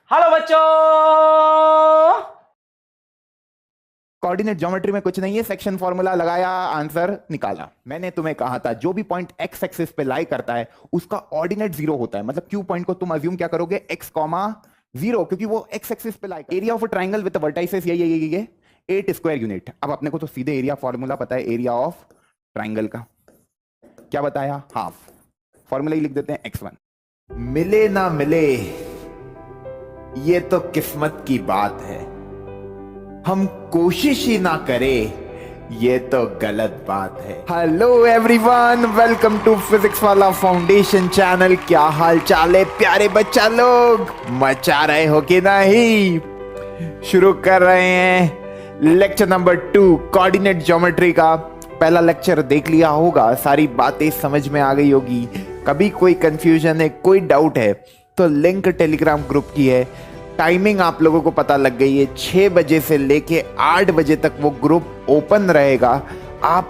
Hello बच्चों। Coordinate geometry में कुछ नहीं है, सेक्शन फॉर्मूला लगाया, आंसर निकाला। मैंने तुम्हें कहा था जो भी पॉइंट एक्स एक्सिस पे लाई करता है उसका ऑर्डिनेट जीरो होता है। मतलब क्यू पॉइंट को तुम अज्यूम क्या करोगे, एक्स कॉमा जीरो, क्योंकि वो एक्स एक्सिस पे लाई। Area of triangle with vertices ये 8 स्क्वायर यूनिट। अब अपने को तो सीधे एरिया फॉर्मूला पता है, एरिया ऑफ ट्राइंगल का क्या बताया, हाफ। फॉर्मूला ही लिख देते हैं x1। मिले ना मिले ये तो किस्मत की बात है, हम कोशिश ही ना करें ये तो गलत बात है। Hello everyone, welcome to Physics Wallah foundation channel. क्या हाल चाल है प्यारे बच्चा लोग, मचा रहे हो कि नहीं? शुरू कर रहे हैं लेक्चर नंबर 2 कोऑर्डिनेट ज्योमेट्री का। पहला लेक्चर देख लिया होगा, सारी बातें समझ में आ गई होगी। कभी कोई कंफ्यूजन है, कोई डाउट है तो लिंक टेलीग्राम ग्रुप की है। टाइमिंग आप लोगों को पता लग गई है, 6 बजे से लेके 8 बजे तक वो ग्रुप ओपन रहेगा। आप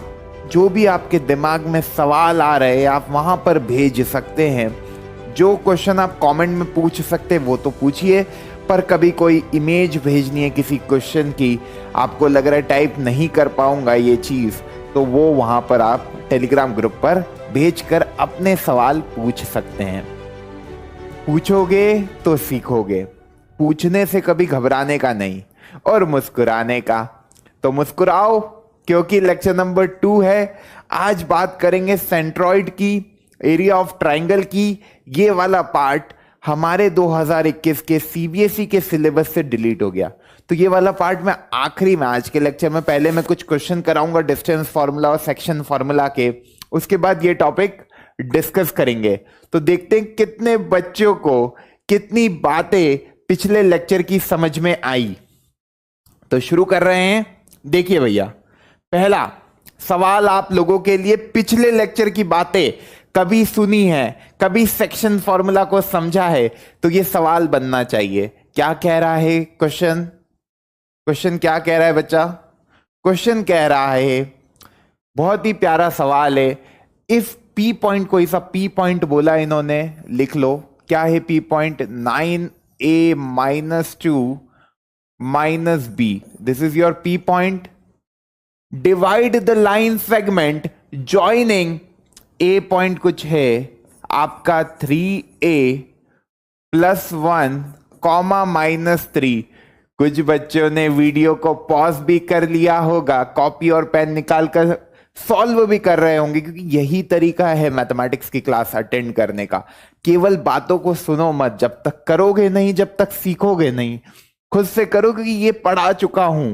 जो भी आपके दिमाग में सवाल आ रहे हैं आप वहां पर भेज सकते हैं। जो क्वेश्चन आप कमेंट में पूछ सकते हैं वो तो पूछिए, पर कभी कोई इमेज भेजनी है किसी क्वेश्चन की, आपको लग रहा है टाइप नहीं कर पाऊंगा ये चीज, तो वो वहां पर आप टेलीग्राम ग्रुप पर भेजकर अपने सवाल पूछ सकते हैं। पूछोगे तो सीखोगे, पूछने से कभी घबराने का नहीं और मुस्कुराने का। तो मुस्कुराओ, क्योंकि लेक्चर नंबर 2 है। आज बात करेंगे सेंट्रॉइड की, एरिया ऑफ ट्राइंगल की। ये वाला पार्ट हमारे 2021 के सीबीएसई के सिलेबस से डिलीट हो गया, तो ये वाला पार्ट मैं आखिरी में आज के लेक्चर में पहले मैं कुछ क्वेश्चन कराऊंगा डिस्टेंस फार्मूला और सेक्शन फार्मूला के, उसके बाद ये टॉपिक डिस्कस करेंगे। तो देखते हैं कितने बच्चों को कितनी बातें पिछले लेक्चर की समझ में आई। तो शुरू कर रहे हैं। देखिए भैया, पहला सवाल आप लोगों के लिए, पिछले लेक्चर की बातें कभी सुनी है, कभी सेक्शन फॉर्मूला को समझा है, तो ये सवाल बनना चाहिए। क्या कह रहा है क्वेश्चन? क्वेश्चन क्या कह रहा है बच्चा? क्वेश्चन कह रहा है, बहुत ही प्यारा सवाल है। इफ पी पॉइंट, कोई सा पी पॉइंट बोला इन्होंने, लिख लो क्या है P point. 9a minus 2 minus b, this is your p point. Divide the line segment joining a point कुछ है आपका 3a plus 1 कॉमा -3। कुछ बच्चों ने वीडियो को पॉज भी कर लिया होगा, कॉपी और पेन निकाल कर सॉल्व भी कर रहे होंगे, क्योंकि यही तरीका है मैथमेटिक्स की क्लास अटेंड करने का। केवल बातों को सुनो मत, जब तक करोगे नहीं, जब तक सीखोगे नहीं। खुद से करो, क्योंकि ये पढ़ा चुका हूं,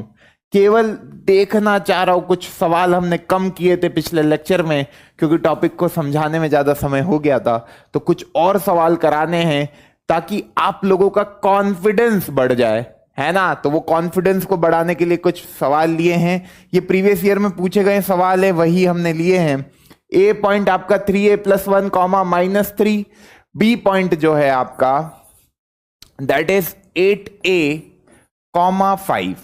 केवल देखना चाह रहा हूं। कुछ सवाल हमने कम किए थे पिछले लेक्चर में, क्योंकि टॉपिक को समझाने में ज्यादा समय हो गया था, तो कुछ और सवाल कराने हैं ताकि आप लोगों का कॉन्फिडेंस बढ़ जाए, है ना। तो वो कॉन्फिडेंस को बढ़ाने के लिए कुछ सवाल लिए हैं। ये प्रीवियस ईयर में पूछे गए सवाल है, वही हमने लिए हैं। ए पॉइंट आपका 3a plus 1 comma -3, B point जो है आपका दैट इज 8a कॉमा 5।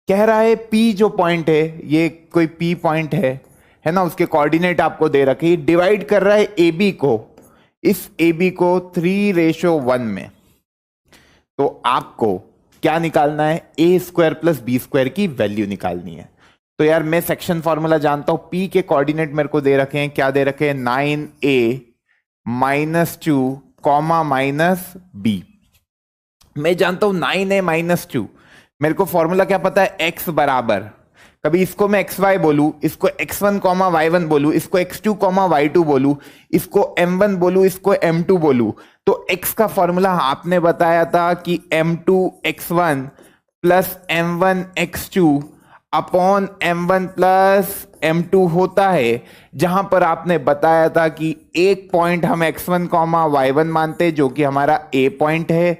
कह रहा है पी जो पॉइंट है, ये कोई पी पॉइंट है ना, उसके कोऑर्डिनेट आपको दे रखे। डिवाइड कर रहा है ए बी को, इस ए बी को 3:1 में। तो आपको क्या निकालना है, ए स्क्वायर प्लस बी स्क्वायर की वैल्यू निकालनी है। तो यार मैं सेक्शन फॉर्मूला जानता हूं, पी के कोऑर्डिनेट मेरे को दे रखे हैं, क्या दे रखे हैं, 9a -2 कॉमा -b। मैं जानता हूं 9a -2, मेरे को फॉर्मूला क्या पता है, x बराबर, कभी इसको मैं xy बोलूं, इसको x1 कॉमा y1 बोलूं, इसको x2 कॉमा y2 बोलूं, इसको m1 बोलूं, इसको m2 बोलूं। तो x का फॉर्मूला आपने बताया था कि m2 x1 plus m1 x2 upon m1 plus m2 होता है, जहां पर आपने बताया था कि एक पॉइंट हम x1 कॉमा y1 मानते, जो कि हमारा a पॉइंट है,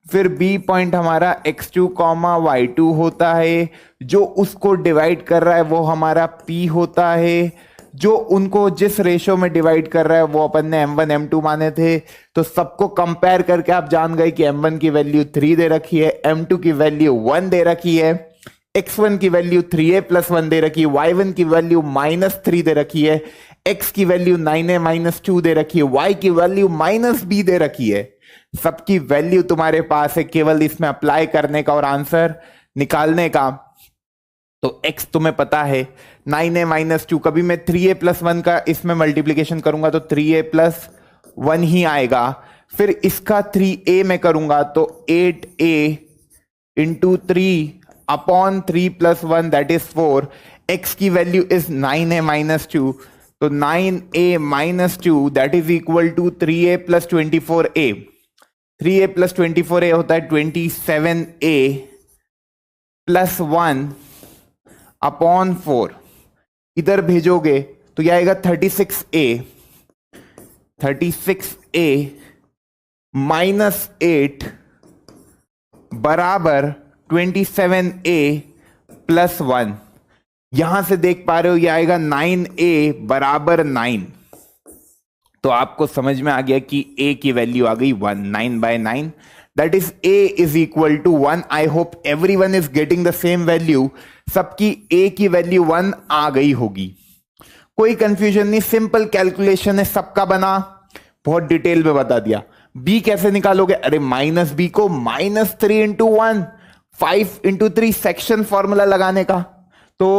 फिर b पॉइंट हमारा x2 कॉमा y2 होता है, जो उसको डिवाइड कर रहा है वो हमारा p होता है, जो उनको जिस रेशो में डिवाइड कर रहा है वो अपन ने m1 m2 माने थे। तो सबको कंपेयर करके आप जान गए कि m1 की वैल्यू 3 दे रखी है, m2 की वैल्यू 1 दे रखी है, x1 की वैल्यू 3a plus 1 दे रखी है, y1 की वैल्यू -3 दे रखी है, x की वैल्यू 9a -2 दे रखी है, y की वैल्यू -b दे रखी है। सबकी वैल्यू तुम्हारे पास है, केवल इसमें अप्लाई करने का और आंसर निकालने का। तो x तुम्हें पता है 9a माइनस 2, कभी मैं 3a प्लस 1 का इसमें मल्टीप्लीकेशन करूंगा तो 3a प्लस 1 ही आएगा। फिर इसका 3a में करूंगा तो 8a into 3 upon 3 plus 1 that is 4। x की वैल्यू इज 9a माइनस 2, तो 9a minus 2 that is equal to 3a plus 24a। 3a plus 24a होता है 27a प्लस 1 अपॉन 4। इधर भेजोगे तो यह आएगा 36a माइनस 8 बराबर 27a प्लस 1। यहां से देख पा रहे हो यह आएगा 9a बराबर 9। तो आपको समझ में आ गया कि a की वैल्यू आ गई 1, 9/9, that is a is equal to 1। I hope everyone is getting the same value. सबकी a की वैल्यू 1 आ गई होगी, कोई कंफ्यूजन नहीं, सिंपल कैलकुलेशन है, सबका बना, बहुत डिटेल में बता दिया। b कैसे निकालोगे? अरे माइनस b को -3 इंटू 1, 5 इंटू 3 सेक्शन फॉर्मूला लगाने का। तो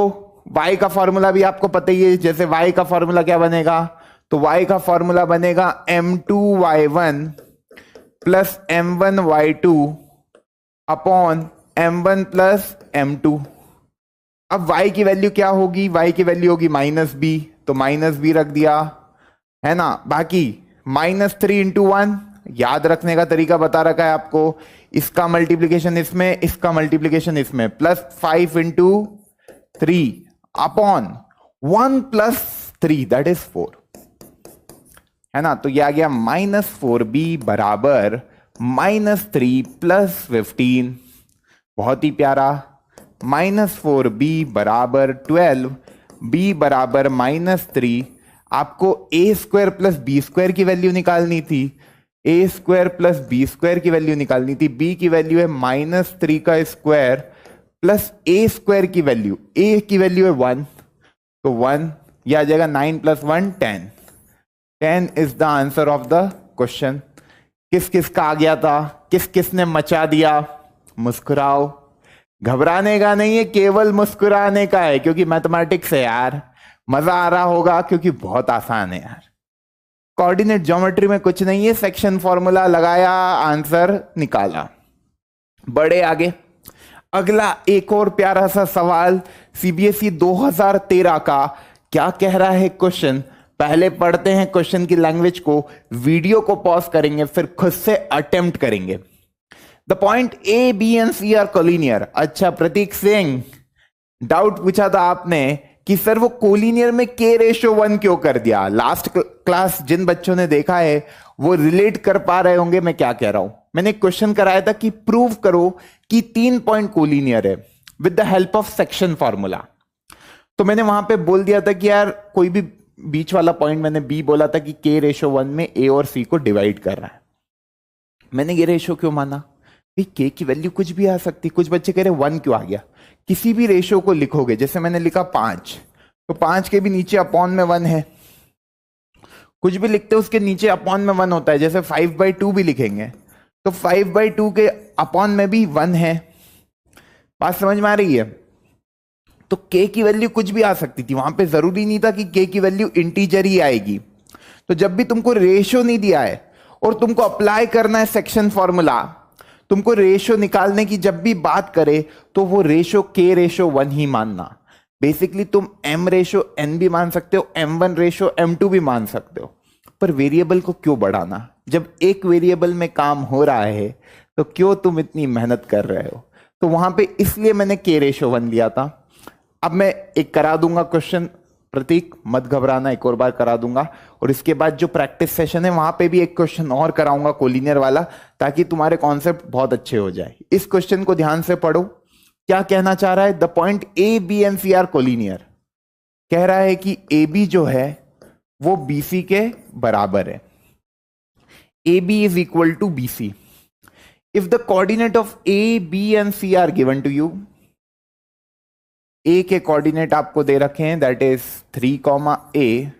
y का फॉर्मूला भी आपको पता ही है, जैसे y का फॉर्मूला क्या बनेगा, तो y का फॉर्मूला बनेगा m2y1 plus m1y2 upon m1 plus m2। अब y की वैल्यू क्या होगी? y की वैल्यू होगी -b, तो -b रख दिया है ना। बाकी -3 इंटू 1 याद रखने का तरीका बता रखा है आपको, इसका मल्टीप्लीकेशन इसमें, इसका मल्टीप्लीकेशन इसमें, plus 5 into 3 upon 1 plus 3 that is 4, है ना। तो यह आ गया -4b बराबर -3 प्लस 15, बहुत ही प्यारा। -4b बराबर 12, b बराबर -3। आपको a square plus B square की वैल्यू निकालनी थी, a square plus B square की वैल्यू निकालनी थी। b की वैल्यू है -3 का स्क्वायर प्लस a स्क्वायर की वैल्यू, a की वैल्यू है 1, तो 1, यह आ जाएगा 9 plus 1 10। 10 is the answer of the question. किस किस का आ गया था, किस किस ने मचा दिया? मुस्कुराओ, घबराने का नहीं है, केवल मुस्कुराने का है, क्योंकि मैथमेटिक्स है यार, मजा आ रहा होगा क्योंकि बहुत आसान है यार। कोऑर्डिनेट ज्योमेट्री में कुछ नहीं है, सेक्शन फॉर्मूला लगाया, आंसर निकाला, बड़े आगे। अगला एक और प्यारा सा सवाल सीबीएसई 2013 का, क्या कह रहा है क्वेश्चन? पहले पढ़ते हैं क्वेश्चन की लैंग्वेज को, वीडियो को पॉज करेंगे, फिर खुद से अटेम्प्ट करेंगे। The point A B and C are collinear. अच्छा प्रतीक सिंह, डाउट पूछा था आपने कि सर वो कोलिनियर में k/1 क्यों कर दिया। लास्ट क्लास जिन बच्चों ने देखा है वो रिलेट कर पा रहे होंगे मैं क्या कह रहा हूं। मैंने क्वेश्चन कराया था कि प्रूव करो कि 3 पॉइंट कोलिनियर है with the help of section formula. तो मैंने वहां पे बोल दिया था कि यार कोई भी बीच वाला पॉइंट, मैंने b बोला था कि k/1 में a और c को डिवाइड कर रहा है। मैंने ये रेशो क्यों माना? k की वैल्यू कुछ भी आ सकती। कुछ बच्चे कह रहे 1 क्यों आ गया? किसी भी रेशो को लिखोगे, जैसे मैंने लिखा 5, तो 5 के भी नीचे अपॉन में 1 है। कुछ भी लिखते हो उसके नीचे अपॉन में 1 होता है, जैसे 5/2 भी लिखेंगे तो 5/2 के अपॉन में भी 1 है। बात समझ में आ रही है? तो k की वैल्यू कुछ भी आ सकती थी, वहां पे जरूरी नहीं था कि k की वैल्यू इंटीजर ही आएगी। तो जब भी तुमको रेशो नहीं दिया है और तुमको अप्लाई करना है सेक्शन फॉर्मूला, तुमको रेशो निकालने की जब भी बात करे तो वो रेशो k/1 ही मानना। बेसिकली तुम m/n भी मान सकते हो, m1/m2 भी मान सकते हो, पर वेरिएबल को क्यों बढ़ाना? जब एक वेरिएबल में काम हो रहा है तो क्यों तुम इतनी मेहनत कर रहे हो? तो वहां पे इसलिए मैंने k/1 लिया था। अब मैं एक करा दूंगा क्वेश्चन, प्रतीक मत घबराना, एक और बार करा दूंगा, और इसके बाद जो प्रैक्टिस सेशन है वहां पे भी एक क्वेश्चन और कराऊंगा कोलिनियर वाला, ताकि तुम्हारे कॉन्सेप्ट बहुत अच्छे हो जाए। इस क्वेश्चन को ध्यान से पढ़ो, क्या कहना चाह रहा है? The point A B and C are collinear. कह रहा है कि ए बी जो है वो बी सी के बराबर है। A B is equal to B C. If the coordinate of A B and C are given to you, A के कोऑर्डिनेट आपको दे रखे हैं दैट इज 3,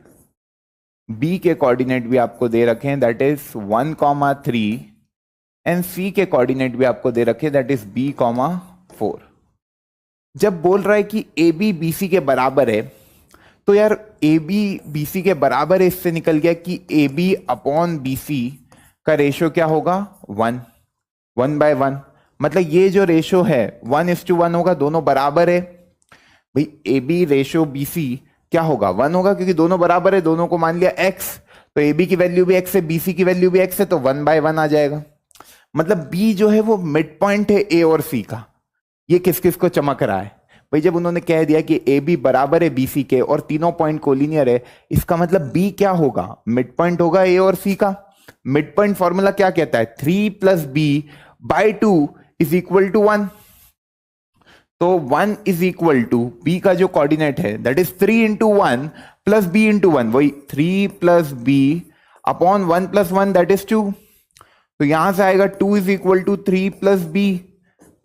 बी के कोऑर्डिनेट भी आपको दे रखे हैं दैट इज 1, 3, एंड सी के कोऑर्डिनेट भी आपको दे रखे, दैट इज b, 4। जब बोल रहा है कि ए बी बी सी के बराबर है, तो यार ए बी बी सी के बराबर है, इससे निकल गया कि A B upon B C का रेशियो क्या होगा, 1, 1/1। मतलब ये जो रेशियो है 1:1 होगा, दोनों बराबर है। भाई A B ratio B C क्या होगा, 1 होगा, क्योंकि दोनों बराबर है, दोनों को मान लिया x, तो ए बी की वैल्यू भी x है, बी सी की वैल्यू भी x है, तो 1/1 आ जाएगा। मतलब b जो है वो मिड पॉइंट है a और c का। ये किस किस को चमक रहा है भाई, जब उन्होंने कह दिया कि ए बी बराबर है बी सी के और तीनों पॉइंट कोलिनियर है, इसका मतलब b क्या होगा, मिड पॉइंट होगा a और c का। मिड पॉइंट फॉर्मूला क्या कहता है, 3 + b/2 = 1। तो 1 = b का जो कोऑर्डिनेट है दैट इज 3 × 1 + b × 1, वही 3 + b/1 + 1 दैट इज 2। तो यहां से आएगा 2 = 3 +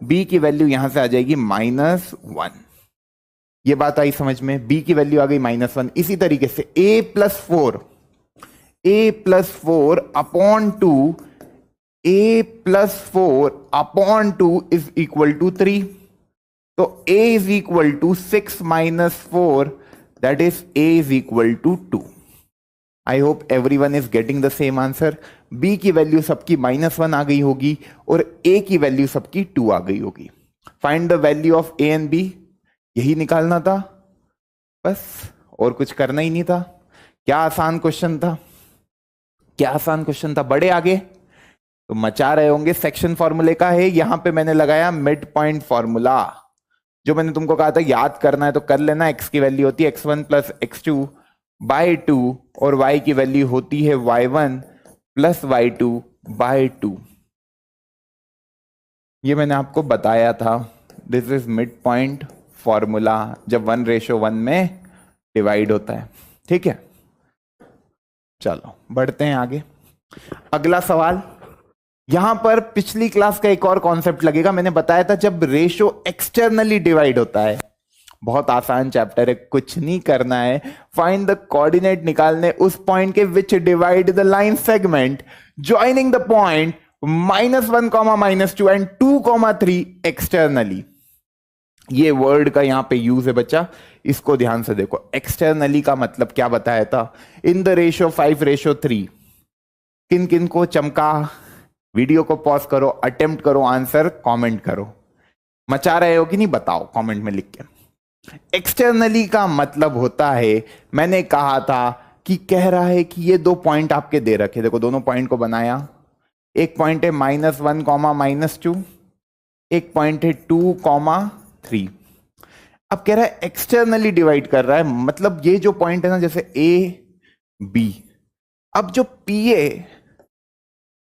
b की वैल्यू यहां से आ जाएगी -1। ये बात आई समझ में, b की वैल्यू आ गई -1। इसी तरीके से a + 4 अपॉन 2, a + 4/2 = 3। तो a = 6 - 4, that is a = 2। I hope everyone is getting the same answer. b की वैल्यू सबकी -1 आ गई होगी और a की वैल्यू सबकी 2 आ गई होगी। Find the value of a and b, यही निकालना था बस, और कुछ करना ही नहीं था। क्या आसान क्वेश्चन था, क्या आसान क्वेश्चन था। बड़े आगे तो मचा रहे होंगे। सेक्शन फॉर्मूले का है, यहां पे मैंने लगाया मिड पॉइंट फॉर्मूला। जो मैंने तुमको कहा था याद करना है तो कर लेना। x की वैल्यू होती है x1 + x2/2 और y की वैल्यू होती है y1 + y2/2। ये मैंने आपको बताया था, this is mid point formula जब 1:1 में डिवाइड होता है। ठीक है, चलो बढ़ते हैं आगे। अगला सवाल, यहां पर पिछली क्लास का एक और कॉन्सेप्ट लगेगा। मैंने बताया था जब रेशियो एक्सटर्नली डिवाइड होता है, बहुत आसान चैप्टर है, कुछ नहीं करना है। फाइंड द कोऑर्डिनेट निकालने उस पॉइंट के विच divide the line segment joining the point -1, -2 and 2, 3 externally. ये वर्ड का यहां पे यूज है बच्चा, इसको ध्यान से देखो। एक्सटर्नली का मतलब क्या बताया था, इन द रेशियो 5:3। किन किन को चमका, वीडियो को पॉज करो, अटेम्प्ट करो, आंसर कमेंट करो। मचा रहे हो कि नहीं बताओ कमेंट में लिख के। एक्सटर्नली का मतलब होता है, मैंने कहा था कि कह रहा है कि ये 2 पॉइंट आपके दे रखे, देखो दोनों पॉइंट को बनाया। एक पॉइंट है -1, -2, एक पॉइंट है 2, 3। अब कह रहा है एक्सटर्नली डिवाइड कर रहा है, मतलब ये जो पॉइंट है ना, जैसे ए बी, अब जो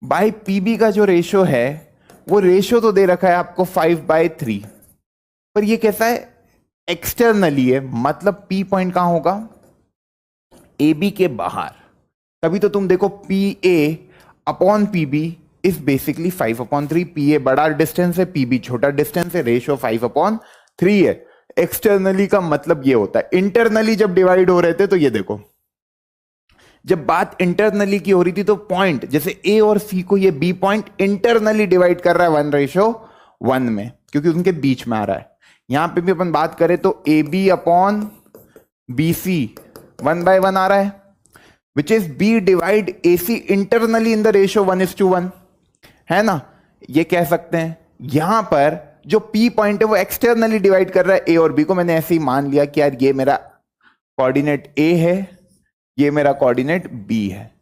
PA/PB का जो रेशियो है, वो रेशियो तो दे रखा है आपको 5/3, पर ये कैसा है, एक्सटर्नली है। मतलब P पॉइंट कहां होगा, AB के बाहर। तभी तो तुम देखो PA/PB इज बेसिकली 5/3। PA बड़ा डिस्टेंस है, PB छोटा डिस्टेंस है, रेशियो 5/3 है। एक्सटर्नली का मतलब ये होता है। इंटरनली जब डिवाइड हो रहे थे तो ये देखो, जब बात इंटरनली की हो रही थी तो पॉइंट जैसे A और C को ये B पॉइंट इंटरनली डिवाइड कर रहा है 1:1 में, क्योंकि उनके बीच में आ रहा है। यहां पे भी अपन बात करें तो AB/BC 1/1 आ रहा है, which is B divide AC internally in the ratio 1:1, है ना। ये कह सकते हैं यहां पर जो P पॉइंट है वो एक्सटर्नली डिवाइड कर रहा है A और B को। मैंने ऐसे ही मान लिया कि यार ये मेरा कोऑर्डिनेट A है, ये मेरा कोऑर्डिनेट B है,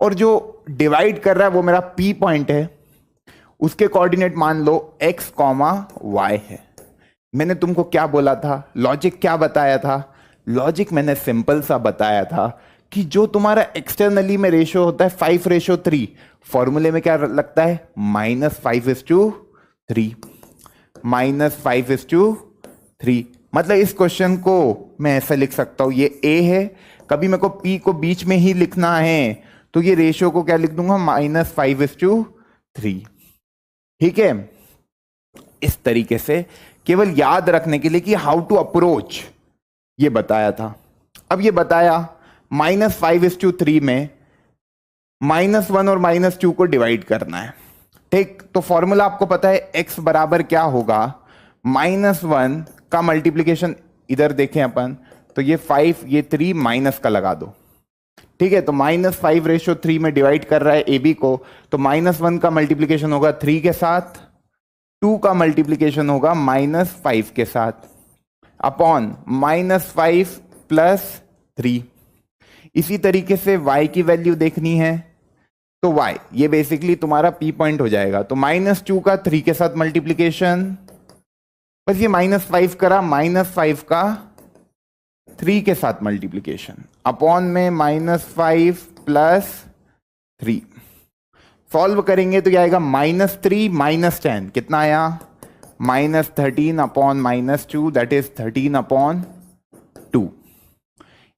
और जो डिवाइड कर रहा है वो मेरा P पॉइंट है, उसके कोऑर्डिनेट मान लो x, y है। मैंने तुमको क्या बोला था, लॉजिक क्या बताया था, लॉजिक मैंने सिंपल सा बताया था कि जो तुम्हारा एक्सटर्नली में रेशियो होता है 5:3, फॉर्मूले में क्या लगता है, -5:3, -5:3। मतलब इस क्वेश्चन को मैं ऐसा लिख सकता हूं, ये A है, कभी मेरे को P को बीच में ही लिखना है तो ये रेशियो को क्या लिख दूंगा, -5:3। ठीक है, इस तरीके से केवल याद रखने के लिए कि हाउ टू अप्रोच, ये बताया था। अब ये बताया -5:3 में -1 और -2 को डिवाइड करना है। ठीक, तो फॉर्मूला आपको पता है x बराबर क्या होगा, -1 का मल्टीप्लीकेशन, इधर देखें अपन तो ये 5 ये 3 माइनस का लगा दो, ठीक है, तो -5/3 में डिवाइड कर रहा है ए बी को, तो -1 का मल्टीप्लीकेशन होगा 3 के साथ, 2 का मल्टीप्लीकेशन होगा -5 के साथ, अपॉन -5 + 3। इसी तरीके से y की वैल्यू देखनी है तो y ये बेसिकली तुम्हारा p पॉइंट हो जाएगा, तो -2 का 3 के साथ मल्टीप्लीकेशन, बस ये -5 करा, -5 का 3 के साथ मल्टीप्लीकेशन, अपॉन में -5 + 3। सॉल्व करेंगे तो क्या आएगा, -3 -10 कितना आया, -13 अपॉन -2 दैट इज 13/2।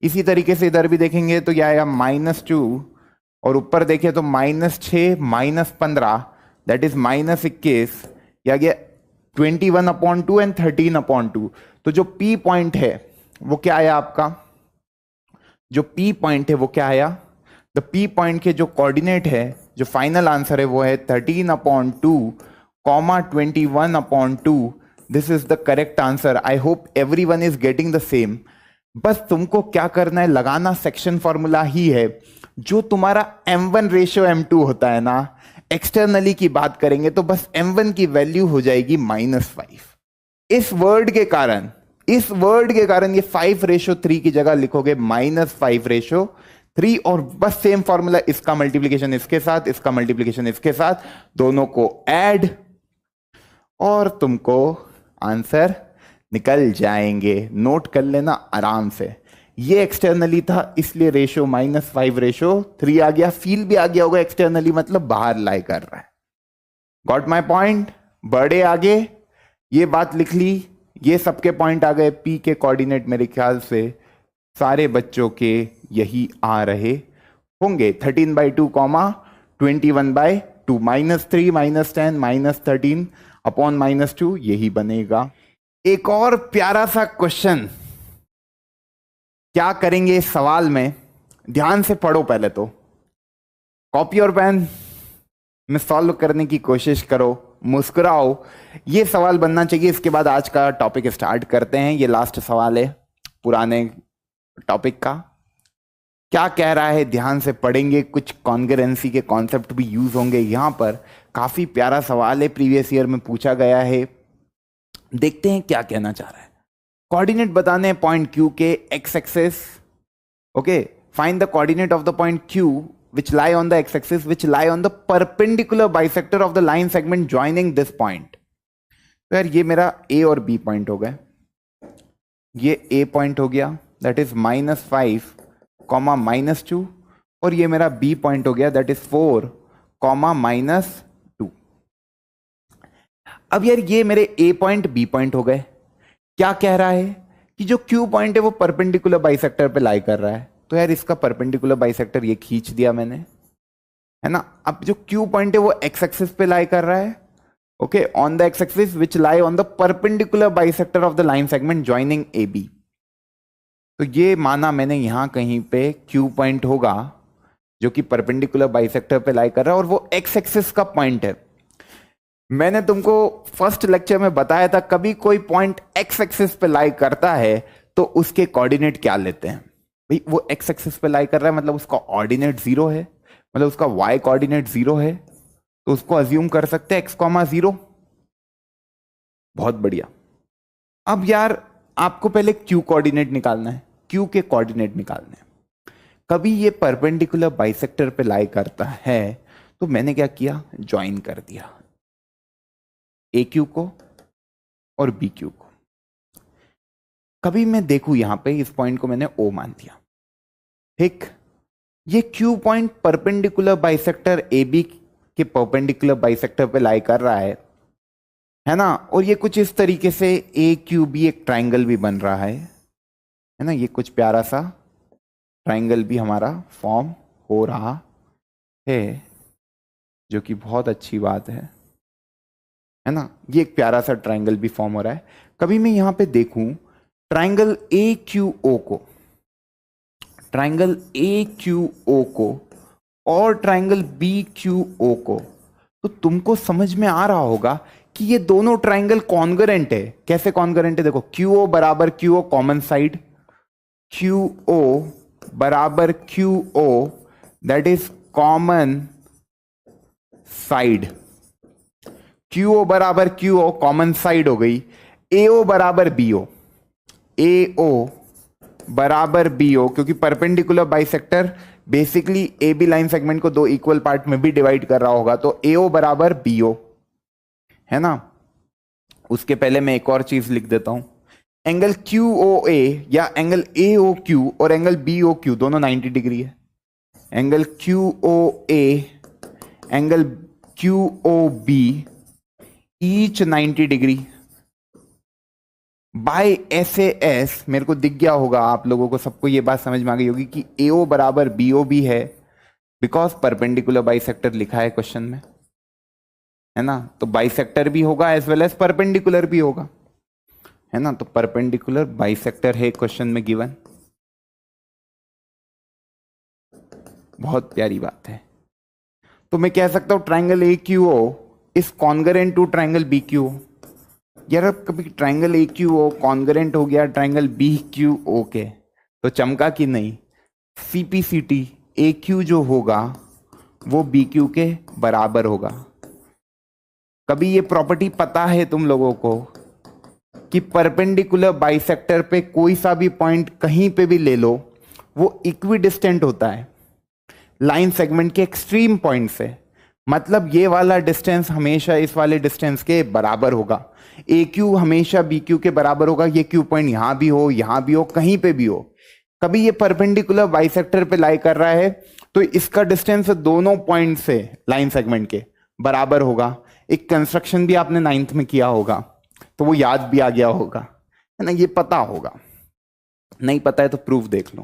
इसी तरीके से इधर भी देखेंगे तो क्या आएगा, -2 और ऊपर देखें तो -6 -15 दैट इज -21, या गया 21/2 एंड 13/2। तो जो P पॉइंट है वो क्या आया आपका, जो P पॉइंट है वो क्या आया, द P पॉइंट के जो कोऑर्डिनेट है, जो फाइनल आंसर है वो है 13/2, 21/2। This is the correct answer. I hope everyone is getting the same. बस तुमको क्या करना है, लगाना सेक्शन फॉर्मूला ही है, जो तुम्हारा m1/m2 होता है ना, एक्सटर्नली की बात करेंगे तो बस m1 की वैल्यू हो जाएगी -5। इस वर्ड के कारण ये 5/3 की जगह लिखोगे -5/3, और बस सेम फॉर्मूला, इसका मल्टीप्लीकेशन इसके साथ, इसका मल्टीप्लीकेशन इसके साथ, दोनों को ऐड, और तुमको आंसर निकल जाएंगे। नोट कर लेना आराम से। ये एक्सटर्नली था, इसलिए रेशो -5/3 आ गया, फील भी आ गया होगा एक्सटर्नली मतलब बाहर लाई कर रहा है। Got my point. बढ़े आगे, ये बात लिख ली, ये सबके पॉइंट आ गए। पी के कोऑर्डिनेट मेरे ख्याल से सारे बच्चों के यही आ रहे होंगे, 13/2, 21/2, -3 -10 -13 अपॉन -2, यही बनेगा। एक और प्यारा सा क्वेश्चन, क्या करेंगे इस सवाल में, ध्यान से पढ़ो पहले तो, कॉपी और पेन में सॉल्व करने की कोशिश करो, मुस्कुराओ। ये सवाल बनना चाहिए। इसके बाद आज का टॉपिक स्टार्ट करते हैं। ये लास्ट सवाल है पुराने टॉपिक का। क्या कह रहा है, ध्यान से पढ़ेंगे, कुछ कॉन्ग्रुएंसी के कॉन्सेप्ट भी यूज होंगे यहां पर। काफी प्यारा सवाल है, प्रीवियस ईयर में पूछा गया है। देखते हैं क्या कहना चाह रहा है। कोऑर्डिनेट बताने हैं पॉइंट Q के x axis. Okay, find the coordinate of the point Q which lie on the x axis which lie on the perpendicular bisector of the line segment joining this point। तो यार ये मेरा A और B point हो गए, ये A point हो गया दैट इज -5, -2, और ये मेरा B पॉइंट हो गया दैट इज 4, -2। अब यार ये मेरे A पॉइंट B पॉइंट हो गए। क्या कह रहा है कि जो Q पॉइंट है वो परपेंडिकुलर बाइसेक्टर पे लाई कर रहा है, तो यार इसका परपेंडिकुलर बाइसेक्टर ये खींच दिया मैंने, है ना। अब जो Q पॉइंट है वो x एक्सिस पे लाई कर रहा है, okay, on the x axis which lie on the perpendicular bisector of the line segment joining AB। तो ये माना मैंने यहां कहीं पे Q पॉइंट होगा जो कि परपेंडिकुलर बाइसेक्टर पे लाई कर रहा है, और वो x एक्सिस का पॉइंट है। मैंने तुमको फर्स्ट लेक्चर में बताया था, कभी कोई पॉइंट x एक्सिस पे लाई करता है तो उसके कोऑर्डिनेट क्या लेते हैं। भाई वो x एक्सिस पे लाई कर रहा है मतलब उसका ऑर्डिनेट 0 है, मतलब उसका y कोऑर्डिनेट 0 है, तो उसको अज्यूम कर सकते हैं x, 0। बहुत बढ़िया। अब यार आपको पहले q कोऑर्डिनेट निकालना है, q के कोऑर्डिनेट निकालने हैं। कभी ये परपेंडिकुलर बाइसेक्टर पे लाई करता है तो मैंने क्या किया, ज्वाइन कर दिया AQ को और BQ को। कभी मैं देखूं यहां पे इस पॉइंट को मैंने O मान दिया, ठीक। ये Q point perpendicular bisector AB के परपेंडिकुलर बाइसेक्टर पे लाई कर रहा है ना। और ये कुछ इस तरीके से AQB एक ट्राइंगल भी बन रहा है ना। ये कुछ प्यारा सा ट्राइंगल भी हमारा फॉर्म हो रहा है, जो कि बहुत अच्छी बात है ना। ये एक प्यारा सा ट्राइंगल भी फॉर्म हो रहा है। कभी मैं यहां पे देखूं ट्राइंगल AQO को, ट्राइंगल AQO को और ट्राइंगल BQO को, तो तुमको समझ में आ रहा होगा कि ये दोनों ट्राइंगल कॉन्ग्रुएंट है। कैसे कॉन्ग्रुएंट है? देखो, QO बराबर QO कॉमन साइड, QO बराबर QO that is common side, QO बराबर QO कॉमन साइड हो गई। AO बराबर BO, AO बराबर BO, क्योंकि perpendicular bisector basically AB line segment को दो इक्वल पार्ट में भी डिवाइड कर रहा होगा, तो AO बराबर BO है ना। उसके पहले मैं एक और चीज लिख देता हूं, एंगल QOA या एंगल AOQ और एंगल BOQ दोनों 90 डिग्री है। Angle QOA angle QOB each 90 degree. By SAS मेरे को दिख गया होगा, आप लोगों को सबको ये बात समझ में आ गई होगी कि AO बराबर BOB है, बिकॉज परपेंडिकुलर बाइसेक्टर लिखा है क्वेश्चन में, है ना। तो बाइसेक्टर भी होगा एज वेल एज परपेंडिकुलर भी होगा, है ना। तो परपेंडिकुलर बाइसेक्टर है क्वेश्चन में गिवन। बहुत प्यारी बात है। तो मैं कह सकता हूं triangle AQO is congruent to triangle BQO। यार अब कभी ट्राइंगल AQO कॉन्ग्रुएंट हो गया ट्राइंगल BQO के, तो चमका कि नहीं? CPCT AQ जो होगा वो BQ के बराबर होगा। कभी ये प्रॉपर्टी पता है तुम लोगों को कि परपेंडिकुलर बाइसेक्टर पे कोई सा भी पॉइंट कहीं पे भी ले लो, वो इक्विडिस्टेंट होता है लाइन सेगमेंट के एक्सट्रीम पॉइंट से। मतलब ये वाला डिस्टेंस हमेशा इस वाले डिस्टेंस के बराबर होगा। AQ हमेशा BQ के बराबर होगा। ये Q पॉइंट यहां भी हो, यहां भी हो, कहीं पे भी हो। कभी ये परपेंडिकुलर बाइसेक्टर पे लाई कर रहा है तो इसका डिस्टेंस दोनों पॉइंट से लाइन सेगमेंट के बराबर होगा। एक कंस्ट्रक्शन भी आपने 9th में किया होगा तो वो याद भी आ गया होगा, है ना, ये पता होगा। नहीं पता है तो प्रूफ देख लो,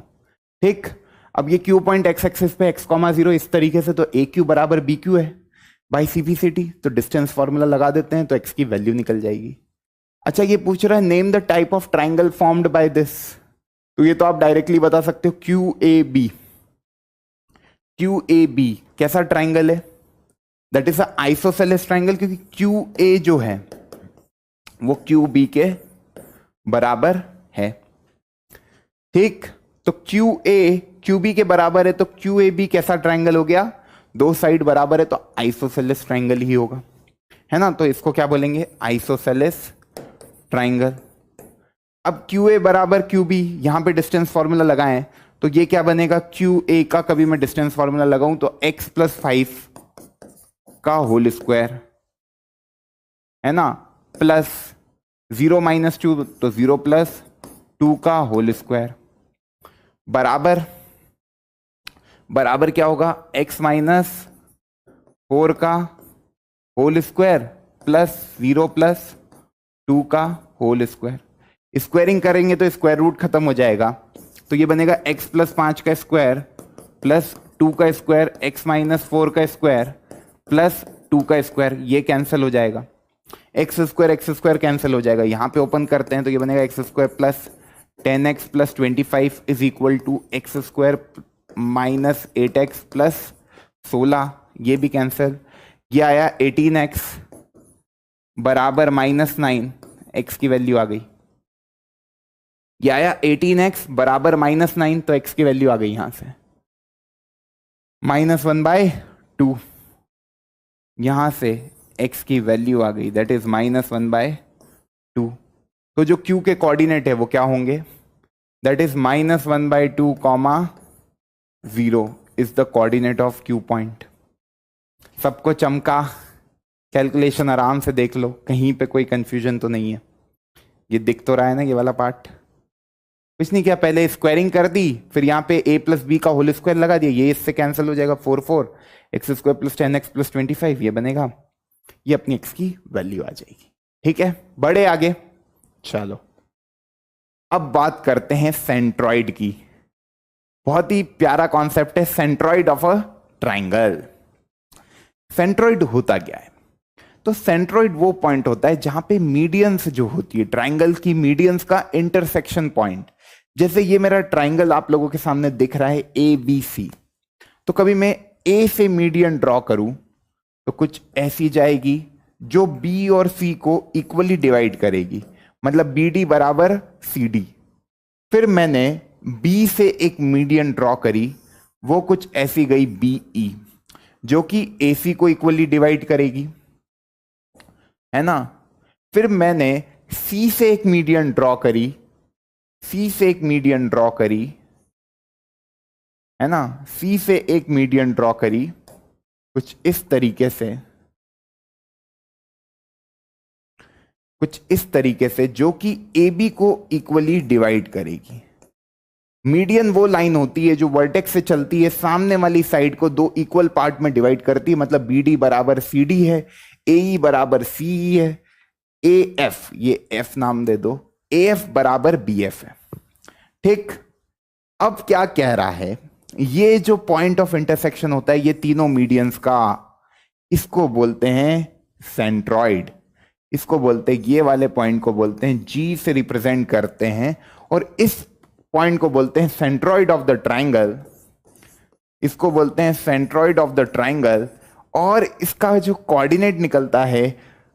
ठीक। अब ये Q पॉइंट एक्स एक्सिस पे x,0 इस तरीके से, तो AQ बराबर BQ है बाई CPCT। तो डिस्टेंस फॉर्मूला लगा देते हैं तो x की वैल्यू निकल जाएगी। अच्छा, ये पूछ रहा है name the type of triangle formed by this, तो ये तो आप डायरेक्टली बता सकते हो QAB। QAB कैसा ट्राइंगल है? That is a isosceles triangle, क्योंकि QA जो है वो QB के बराबर है, ठीक। तो QA QB के बराबर है तो QAB कैसा ट्राइंगल हो गया? दो साइड बराबर है तो आइसोसेलेस ट्राइंगल ही होगा, है ना। तो इसको क्या बोलेंगे? Isosceles triangle. अब QA बराबर QB, यहां पे डिस्टेंस फॉर्मूला लगाएं तो ये क्या बनेगा? QA का कभी मैं डिस्टेंस फॉर्मूला लगाऊं तो x+5 का होल स्क्वायर, है ना, प्लस 0 - 2 तो 0 + 2 का होल स्क्वायर बराबर बराबर क्या होगा? x - 4 का होल स्क्वायर प्लस 0 + 2 का होल स्क्वायर। स्क्वायरिंग करेंगे तो स्क्वायर रूट खत्म हो जाएगा, तो ये बनेगा x+5 का स्क्वायर प्लस 2 का स्क्वायर, x - 4 का स्क्वायर प्लस 2 का स्क्वायर। ये कैंसिल हो जाएगा, x स्क्वायर कैंसिल हो जाएगा। यहां पे ओपन करते हैं तो ये बनेगा x² plus 10x plus 25 is equal to x² minus 8x plus 16, ये भी कैंसिल। ये आया 18x बराबर -9, x की वैल्यू आ गई। ये आया 18x बराबर -9, तो x की वैल्यू आ गई यहां से -1/2, यहां से x की वैल्यू आ गई, दैट इज -1/2। तो जो q के कोऑर्डिनेट है वो क्या होंगे? That is -1/2, 0 is the coordinate of q point. सबको चमका? कैलकुलेशन आराम से देख लो, कहीं पे कोई कंफ्यूजन तो नहीं है। ये दिख तो रहा है ना ये वाला पार्ट? कुछ नहीं किया, पहले स्क्वायरिंग कर दी, फिर यहाँ पे a + b का होल स्क्वायर लगा दिया, ये इससे कैंसिल हो जाएगा, 4 x² प्लस 10x प्लस 25 ये बनेगा। ये अपनी x की वैल्यू आ जाएगी, ठीक है। बड़े आगे चलो, अब बात करते हैं सेंट्रॉइड की। बहुत ही प्यारा कॉन्सेप्ट है centroid of a triangle. Centroid होता क्या है? तो सेंट्रॉइड वो पॉइंट होता है जहां पे मीडियंस जो होती है ट्राइंगल की, मीडियंस का इंटरसेक्शन पॉइंट। जैसे ये मेरा ट्राइंगल आप लोगों के सामने दिख रहा है ABC, तो कभी मैं A से मीडियन ड्रॉ करूं तो कुछ ऐसी जाएगी जो बी और सी को इक्वली डिवाइड करेगी, मतलब बी डी बराबर सी डी। फिर मैंने बी से एक मीडियन ड्रॉ करी, वो कुछ ऐसी गई बी ई, जो कि ए सी को इक्वली डिवाइड करेगी, है ना। फिर मैंने सी से एक मीडियन ड्रॉ करी, सी से एक मीडियन ड्रॉ करी, है ना, सी से एक मीडियन ड्रॉ करी कुछ इस तरीके से, कुछ इस तरीके से, जो कि ए बी को इक्वली डिवाइड करेगी। मीडियन वो लाइन होती है जो वर्टेक्स से चलती है, सामने वाली साइड को दो इक्वल पार्ट में डिवाइड करती है, मतलब बी डी बराबर सी डी है, ए ई बराबर सी ई है, ए एफ, ये एफ नाम दे दो, ए एफ बराबर बी एफ है। ठीक, अब क्या कह रहा है, ये जो पॉइंट ऑफ इंटरसेक्शन होता है ये तीनों मीडियंस का, इसको बोलते हैं सेंट्रॉइड। इसको बोलते हैं, ये वाले पॉइंट को बोलते हैं, जी से रिप्रेजेंट करते हैं, और इस पॉइंट को बोलते हैं सेंट्रॉइड ऑफ द ट्राइंगल। इसको बोलते हैं सेंट्रॉइड ऑफ द ट्राइंगल। और इसका जो कोऑर्डिनेट निकलता है,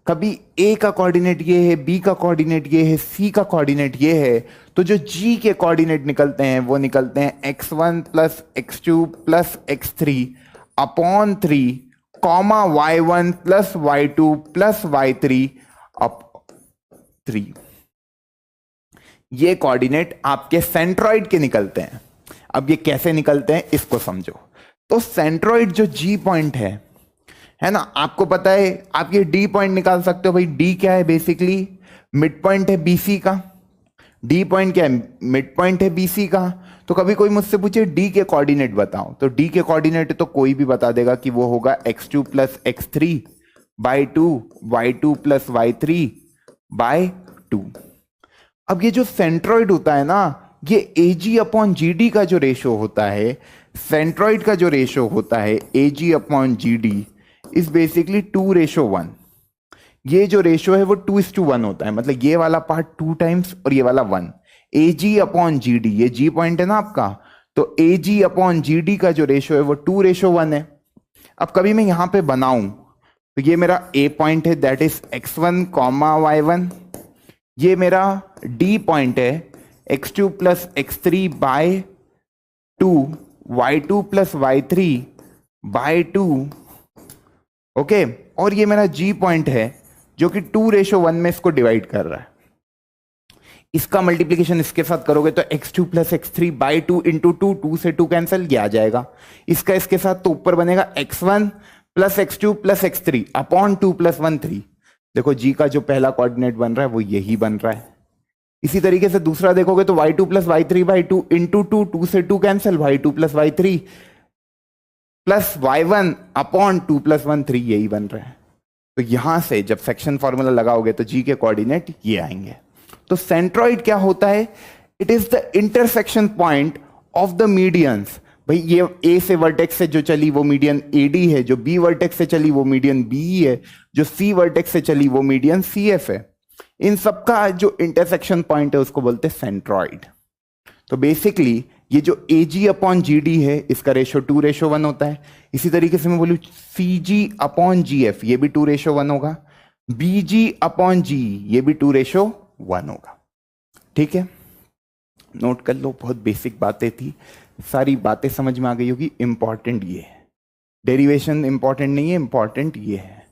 कभी ए का कोऑर्डिनेट ये है, बी का कोऑर्डिनेट ये है, सी का कोऑर्डिनेट ये है, तो जो जी के कोऑर्डिनेट निकलते हैं वो निकलते हैं x1 plus x2 plus x3 upon 3 comma y1 plus y2 plus y3 up 3। ये कोऑर्डिनेट आपके सेंट्रॉइड के निकलते हैं। अब ये कैसे निकलते हैं इसको समझो। तो सेंट्रॉइड जो जी पॉइंट है ना, आपको पता है आप ये डी पॉइंट निकाल सकते हो। भाई डी क्या है, बेसिकली मिड पॉइंट है बीसी का। डी पॉइंट क्या है, मिड पॉइंट है बीसी का। तो कभी कोई मुझसे पूछे डी के कोऑर्डिनेट बताओ, तो डी के कोऑर्डिनेट तो कोई भी बता देगा कि वो होगा x2 plus x3 by 2, y2 plus y3 by 2। अब ये जो सेंट्रॉइड होता है ना, ये एजी अपॉन जीडी का जो रेशो होता है, सेंट्रॉइड का जो रेशो होता है एजी अपॉन जीडी इज बेसिकली 2:1। ये जो रेशो है वो 2:1 होता है, मतलब ये वाला पार्ट 2 टाइम्स और ये वाला 1। एजी अपॉन जीडी, ये जी पॉइंट है ना आपका, तो एजी अपॉन जीडी का जो रेशो है वो 2:1 है। अब कभी मैं यहां पे बनाऊं तो ये मेरा ए पॉइंट है, that is x1 comma y1। ये मेरा डी पॉइंट है, x2 plus x3 by 2, y2 plus y3 by 2। Okay, और ये मेरा जी पॉइंट है जो कि 2:1 में इसको डिवाइड कर रहा है। इसका मल्टीप्लीकेशन इसके साथ करोगे तो x2 plus x3 by 2 into 2, 2 से 2 कैंसिल, ये आ जाएगा। इसका इसके साथ तो ऊपर बनेगा x1 plus x2 plus x3 upon 2 plus 1 3। देखो जी का जो पहला कोऑर्डिनेट बन रहा है वो यही बन रहा है। इसी तरीके से दूसरा देखोगे तो y2 plus y3 by 2 into 2, 2 से 2 cancel, y2 plus y3 plus y1 upon 2 plus 1 3, यही बन रहा है। तो यहां से जब सेक्शन फॉर्मूला लगाओगे तो जी के कोऑर्डिनेट ये आएंगे। तो सेंट्रॉइड क्या होता है, it is the intersection point of the medians. भाई ये ए से वर्टेक्स से जो चली वो मीडियन एडी है, जो बी वर्टेक्स से चली वो मीडियन बी है, जो सी वर्टेक्स से चली वो मीडियन सी एफ है। इन सबका जो इंटरसेक्शन पॉइंट है उसको बोलते हैं सेंट्रॉइड। तो बेसिकली ये जो ए जी अपॉन जी डी है इसका रेशो 2:1 होता है। इसी तरीके से मैं बोलूँ सी जी अपॉन जी एफ, ये भी 2:1 होगा। बी जी अपॉन जी, ये भी 2:1 होगा। ठीक है, नोट कर लो, बहुत बेसिक बातें थी, सारी बातें समझ में आ गई होगी। इंपॉर्टेंट ये है, डेरिवेशन इंपॉर्टेंट नहीं है, इंपॉर्टेंट ये है।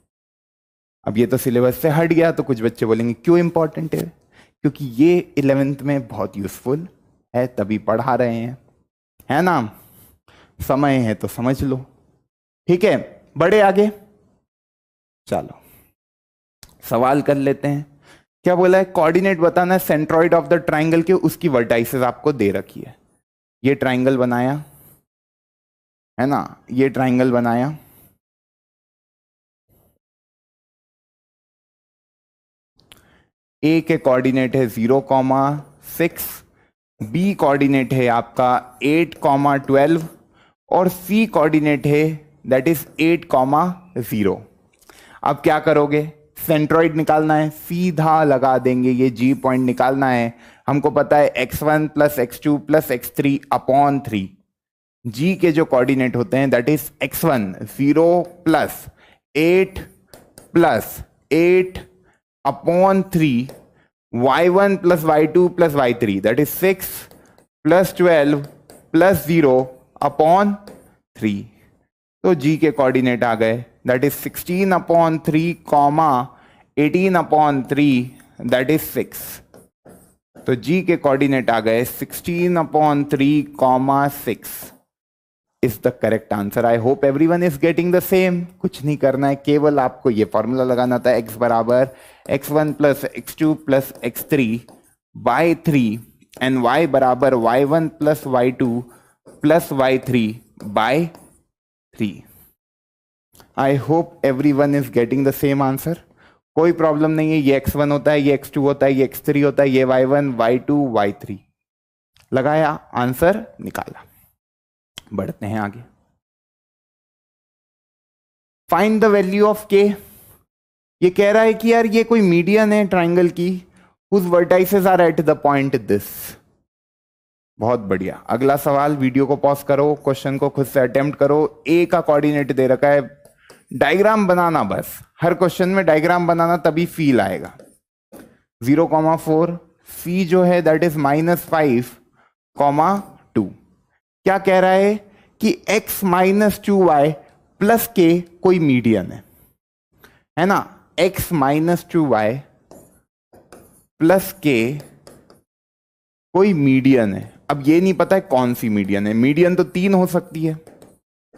अब ये तो सिलेबस से हट गया तो कुछ बच्चे बोलेंगे क्यों इंपॉर्टेंट है, क्योंकि ये 11th में बहुत यूजफुल है, तभी पढ़ा रहे हैं, है ना। समय है तो समझ लो। ठीक है, बड़े आगे चलो सवाल कर लेते हैं। क्या बोला है, कोऑर्डिनेट बताना है सेंट्रॉइड ऑफ द ट्राइंगल के, उसकी वर्टाइसेस आपको दे रखी है। ये ट्राइंगल बनाया है ना, ये ट्राइंगल बनाया, ए के कोऑर्डिनेट है 0,6, बी कोऑर्डिनेट है आपका 8,12 और सी कोऑर्डिनेट है दैट इज 8,0। अब क्या करोगे, सेंट्रॉइड निकालना है, सीधा लगा देंगे, ये जी पॉइंट निकालना है। हमको पता है x1 plus x2 plus x3 upon 3। जी के जो कोऑर्डिनेट होते हैं that is x1 0 plus 8 plus 8 upon 3 y1 plus y2 plus y3 that is 6 plus 12 plus 0 upon 3। तो जी के कोऑर्डिनेट आ गए that is 16 upon 3 comma 18 upon 3 that is 6। तो जी के coordinate आ गए 16 upon 3 comma 6 is the correct answer. I hope everyone is getting the same. कुछ नहीं करना है, केवल आपको ये फॉर्मूला लगाना था x बराबर x1 plus x2 plus x3 by 3 and y बराबर y1 plus y2 plus y3 by 3। I hope everyone is getting the same answer. कोई प्रॉब्लम नहीं है, ये x1 होता है, ये x2 होता है, ये x3 होता है, ये y1 y2 y3 लगाया, आंसर निकाला। बढ़ते हैं आगे। Find the value of k। ये कह रहा है कि यार ये कोई मीडियन है ट्राइंगल की whose vertices are at the point this। बहुत बढ़िया। अगला सवाल, वीडियो को पॉज करो, क्वेश्चन को खुद से अटेम्प्ट करो। ए का कोऑर्डिनेट दे रखा है, डायग्राम बनाना, बस हर क्वेश्चन में डायग्राम बनाना तभी फील आएगा। 0,4 सी जो है दैट इज -5,2। क्या कह रहा है कि x माइनस 2y प्लस के कोई मीडियन है ना। x माइनस 2y प्लस के कोई मीडियन है। अब ये नहीं पता है कौन सी मीडियन है। मीडियन तो 3 हो सकती है,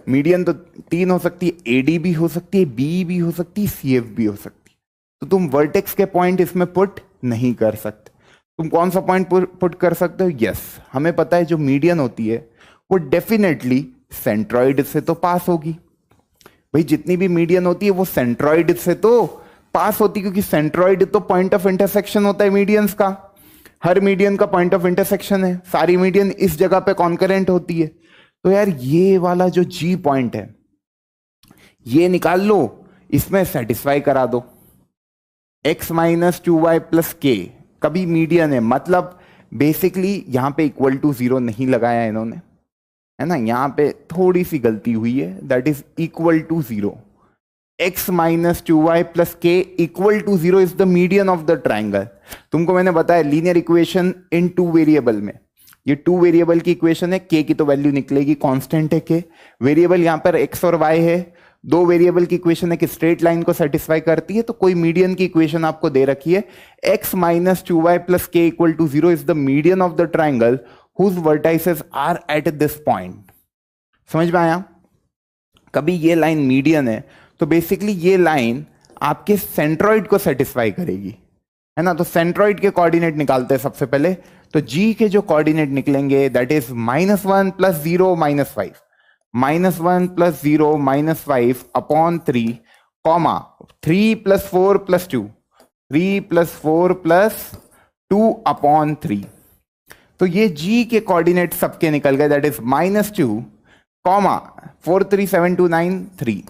मीडियन तो 3 हो सकती है, एडी भी हो सकती है, बी भी हो सकती है, सीएफ भी हो सकती है। तो तुम वर्टेक्स के पॉइंट इसमें पुट नहीं कर सकते। तुम कौन सा पॉइंट पुट कर सकते हो? यस, हमें पता है जो मीडियन होती है वो डेफिनेटली सेंट्रॉइड से तो पास होगी। भाई जितनी भी मीडियन होती है वो सेंट्रॉइड से तो पास होती, क्योंकि सेंट्रॉइड तो पॉइंट ऑफ इंटरसेक्शन होता है मीडियंस का। हर मीडियन का पॉइंट ऑफ इंटरसेक्शन है, सारी मीडियन इस जगह पे कॉन्करेंट होती है। तो यार ये वाला जो जी पॉइंट है ये निकाल लो, इसमें सेटिस्फाई करा दो। x माइनस 2y प्लस के कभी मीडियन है, मतलब बेसिकली यहां पे इक्वल टू 0 नहीं लगाया इन्होंने, है ना। यहां पे थोड़ी सी गलती हुई है, that is equal to 0। x minus 2y plus के equal to 0 is the median of the triangle. तुमको मैंने बताया लीनियर इक्वेशन इन 2 वेरिएबल में, ये 2 वेरिएबल की इक्वेशन है। k की तो वैल्यू निकलेगी, कांस्टेंट है k। वेरिएबल यहां पर x और y है। 2 वेरिएबल की इक्वेशन है कि स्ट्रेट लाइन को सेटिस्फाई करती है, तो कोई मीडियन की इक्वेशन आपको दे रखी है। x माइनस 2y प्लस के equal to 0 is the median of the triangle whose vertices are at this point। समझ में आया? कभी ये लाइन मीडियन है तो बेसिकली ये लाइन आपके सेंट्रॉइड को सेटिस्फाई करेगी, है ना। तो सेंट्रॉइड के कोऑर्डिनेट निकालते हैं सबसे पहले। तो जी के जो कोऑर्डिनेट निकलेंगे that is -1 plus 0 -5, -1 plus 0 -5 upon 3 comma 3 plus 4 plus 2, 3 plus 4 plus 2 upon 3। तो ये जी के कोऑर्डिनेट सबके निकल गए, दैट इज -2 कॉमा 4 3 7 2 9 3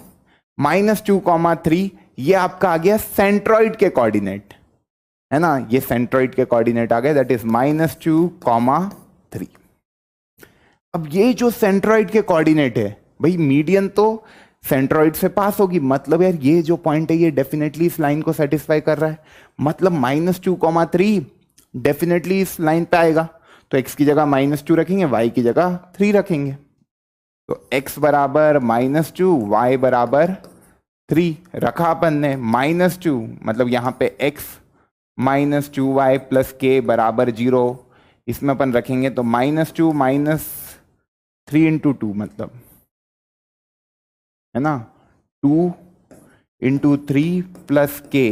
-2 कॉमा 3। ये आपका आ गया सेंट्रॉइड के कोऑर्डिनेट, है ना। ये सेंट्रॉइड के कोऑर्डिनेट आ गए, दैट इज -2 कॉमा 3। अब ये जो सेंट्रॉइड के कोऑर्डिनेट है, भाई मीडियन तो सेंट्रॉइड से पास होगी, मतलब यार ये जो पॉइंट है ये डेफिनेटली इस लाइन को सेटिस्फाई कर रहा है, मतलब -2 कॉमा 3 डेफिनेटली इस लाइन पे आएगा। तो x की जगह -2 रखेंगे, y की जगह 3 रखेंगे। तो x बराबर -2, y बराबर 3 रखा अपन ने। -2 मतलब यहां पे x -2y प्लस के बराबर 0, इसमें अपन रखेंगे तो -2 -3 इंटू 2, मतलब है ना 2 इंटू 3 प्लस के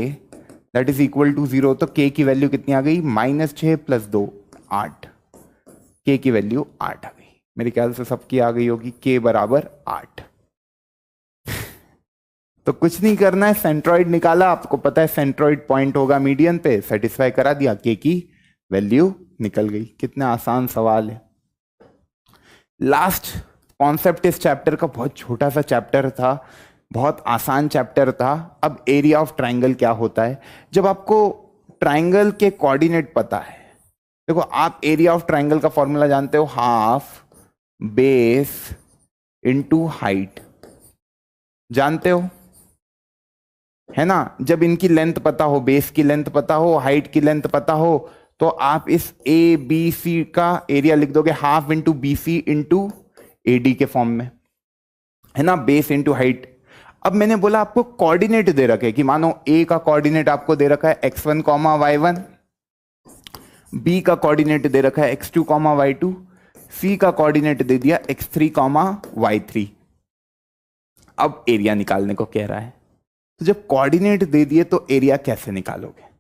दैट इज इक्वल टू 0। तो k की वैल्यू कितनी आ गई? -6 प्लस 2 8। k की वैल्यू 8 आ गई। मेरे ख्याल से सबकी आ गई होगी, k बराबर 8। तो कुछ नहीं करना है, सेंट्रॉइड निकाला, आपको पता है सेंट्रॉइड पॉइंट होगा मीडियन पे, सेटिस्फाई करा दिया, k की वैल्यू निकल गई। कितना आसान सवाल है। लास्ट कॉन्सेप्ट इस चैप्टर का, बहुत छोटा सा चैप्टर था, बहुत आसान चैप्टर था। अब एरिया ऑफ ट्राइंगल क्या होता है, जब आपको ट्राइंगल के कोऑर्डिनेट पता है। देखो आप एरिया ऑफ ट्राइंगल का फॉर्मूला जानते हो, हाफ बेस इंटू हाइट, जानते हो। है ना। जब इनकी लेंथ पता हो, बेस की लेंथ पता हो, हाइट की लेंथ पता हो, तो आप इस ए बी सी का एरिया लिख दोगे half into B C into A D के फॉर्म में, है ना, बेस इंटू हाइट। अब मैंने बोला आपको कोऑर्डिनेट दे रखे कि मानो ए का कोऑर्डिनेट आपको दे रखा है x1 कॉमा y1, बी का कोऑर्डिनेट दे रखा है x2 कॉमा y2, सी का कोऑर्डिनेट दे दिया x3 कॉमा y3। अब एरिया निकालने को कह रहा है, तो जब कोऑर्डिनेट दे दिए तो एरिया कैसे निकालोगे?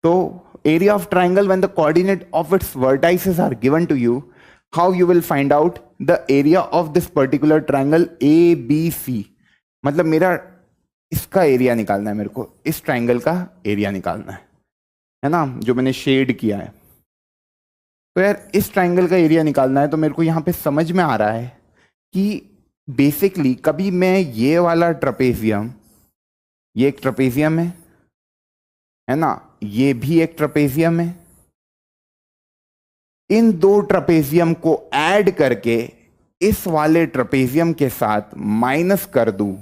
तो area of triangle when the coordinate of its vertices are given to you, how you will find out the area of this particular triangle A B C. मतलब मेरा इसका एरिया निकालना है, मेरे को इस ट्राइंगल का एरिया निकालना है ना, जो मैंने शेड किया है। तो यार इस ट्राइंगल का एरिया निकालना है, तो मेरे को यहां पे समझ में आ रहा है कि बेसिकली कभी मैं ये वाला ट्रपेजियम, ये एक ट्रपेजियम है ना, ये भी एक ट्रपेजियम है, इन दो ट्रपेजियम को ऐड करके इस वाले ट्रपेजियम के साथ माइनस कर दूं,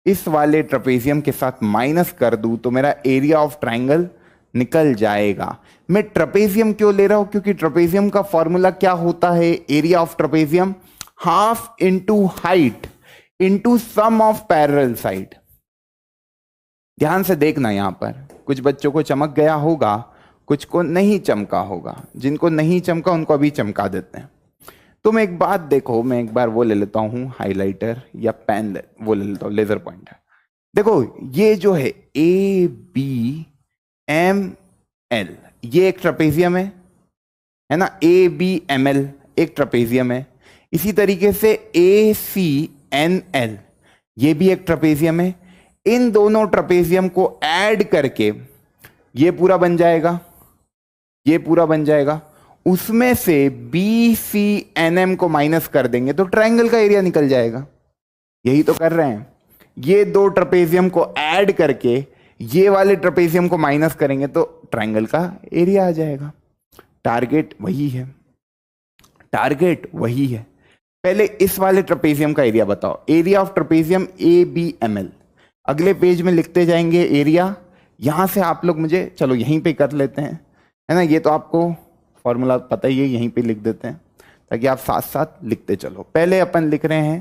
इस वाले ट्रपेजियम के साथ माइनस कर दूं, तो मेरा एरिया ऑफ ट्राइंगल निकल जाएगा। मैं ट्रपेजियम क्यों ले रहा हूं? क्योंकि ट्रपेजियम का फॉर्मूला क्या होता है? Area of trapezium half into height into sum of parallel side. ध्यान से देखना, यहां पर कुछ बच्चों को चमक गया होगा, कुछ को नहीं चमका होगा। जिनको नहीं चमका उनको अभी चमका देते हैं। तो मैं एक बात देखो, मैं एक बार वो ले लेता हूं हाइलाइटर या पेन, वो ले लेता हूं, लेजर पॉइंटर। देखो ये जो है ए बी एम एल, ये एक ट्रपेजियम है ना, ए बी एम एल एक ट्रपेजियम है। इसी तरीके से ए सी एन एल, ये भी एक ट्रपेजियम है। इन दोनों ट्रपेजियम को ऐड करके ये पूरा बन जाएगा, ये पूरा बन जाएगा। उसमें से बी सी एन एम को माइनस कर देंगे तो ट्रायंगल का एरिया निकल जाएगा। यही तो कर रहे हैं, ये दो ट्रपेजियम को ऐड करके ये वाले ट्रपेजियम को माइनस करेंगे तो ट्रायंगल का एरिया आ जाएगा। टारगेट वही है, टारगेट वही है। पहले इस वाले ट्रपेजियम का एरिया बताओ, area of trapezium A B M L. अगले पेज में लिखते जाएंगे एरिया। यहां से आप लोग मुझे, चलो यहीं पे कर लेते हैं, है ना, ये तो आपको फॉर्मूला पता ही है, यहीं पे लिख देते हैं ताकि आप साथ साथ लिखते चलो। पहले अपन लिख रहे हैं,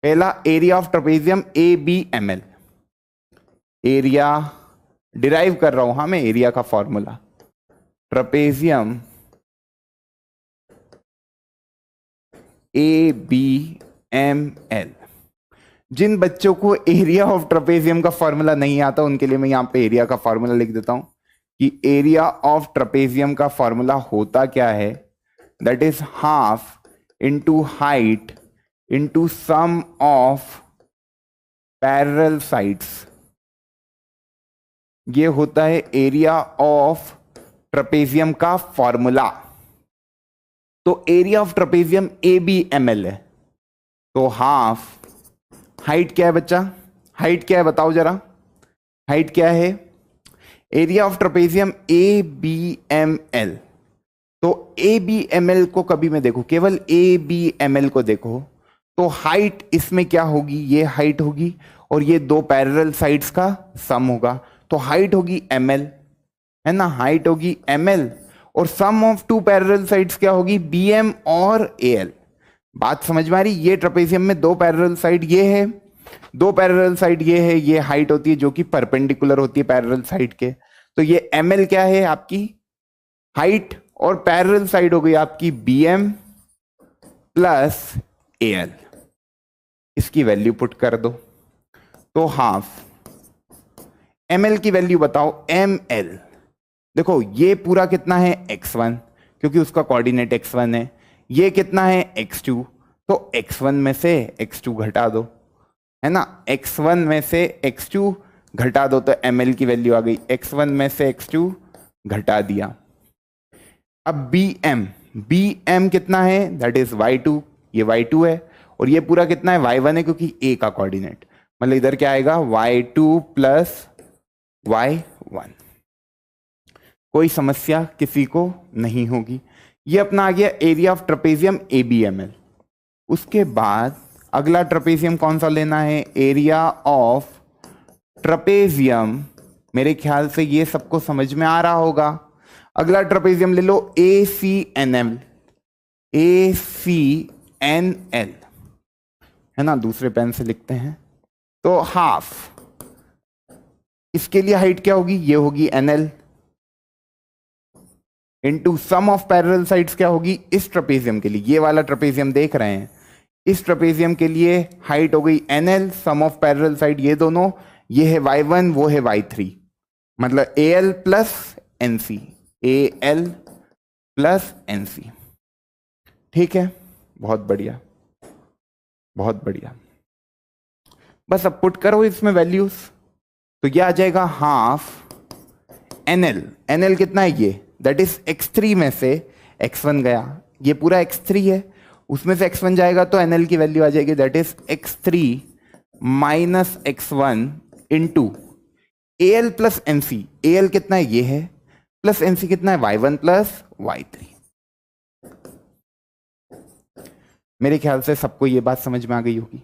पहला area of trapezium A B M L. Area derive कर रहा हूं, हाँ मैं एरिया का formula, trapezium A B M L. जिन बच्चों को एरिया ऑफ ट्रपेजियम का फॉर्मूला नहीं आता उनके लिए मैं यहां पे एरिया का फॉर्मूला लिख देता हूं कि एरिया ऑफ ट्रपेजियम का फॉर्मूला होता क्या है, that is half into height into sum of parallel sides. ये होता है एरिया ऑफ ट्रपेजियम का फॉर्मूला। तो area of trapezium A B M L है, तो हाफ, हाइट क्या है बच्चा, हाइट क्या है बताओ जरा, हाइट क्या है, area of trapezium A B M L. तो ए बी एम एल को कभी मैं देखो, केवल ए बी एम एल को देखो, तो हाइट इसमें क्या होगी, ये हाइट होगी और ये दो पैरेलल साइड्स का सम होगा, तो हाइट होगी एम एल, है ना, हाइट होगी एम एल और सम ऑफ टू पैरेलल साइड्स क्या होगी, बी एम और ए एल। बात समझ में आ रही? ये ट्रपेजियम में दो पैरेलल साइड ये है, दो पैरेलल साइड ये है, ये हाइट होती है जो कि परपेंडिकुलर होती है पैरेलल साइड के। तो ये एम एल क्या है आपकी हाइट और पैरेलल साइड हो गई आपकी B M plus A L. इसकी वैल्यू पुट कर दो, तो हाफ एम एल की वैल्यू बताओ, एम एल देखो ये पूरा कितना है x1 क्योंकि उसका कोऑर्डिनेट x1 है, ये कितना है x2, तो x1 में से x2 घटा दो, है ना, x1 में से x2 घटा दो तो ml की वैल्यू आ गई, x1 में से x2 घटा दिया। अब bm कितना है, दैट इज y2, ये y2 है और ये पूरा कितना है y1 है क्योंकि a का कोऑर्डिनेट, मतलब इधर क्या आएगा y2 प्लस y1। कोई समस्या किसी को नहीं होगी। ये अपना आ गया area of trapezium A B M L. उसके बाद अगला ट्रपेजियम कौन सा लेना है, एरिया ऑफ ट्रपेजियम, मेरे ख्याल से ये सबको समझ में आ रहा होगा। अगला ट्रपेजियम ले लो, ACNL, ACNL, है ना, दूसरे पेन से लिखते हैं। तो हाफ, इसके लिए हाइट क्या होगी, ये होगी NL into sum of parallel sides क्या होगी इस ट्रपेजियम के लिए, ये वाला ट्रपेजियम देख रहे हैं, इस ट्रपेजियम के लिए हाइट हो गई NL, sum of parallel side ये दोनों, ये है Y1 वो है Y3, मतलब AL plus NC, AL plus NC। ठीक है, बहुत बढ़िया बहुत बढ़िया। बस अब पुट करो इसमें वैल्यूज, तो ये आ जाएगा हाफ NL, NL कितना है ये, दैट इज x3 में से x1 गया, ये पूरा x3 है, उसमें से x1 जाएगा तो NL की वैल्यू आ जाएगी that is x3 minus x1 into AL plus NC, AL कितना है ये है, प्लस NC कितना है Y1 प्लस Y3। मेरे ख्याल से सबको ये बात समझ में आ गई होगी।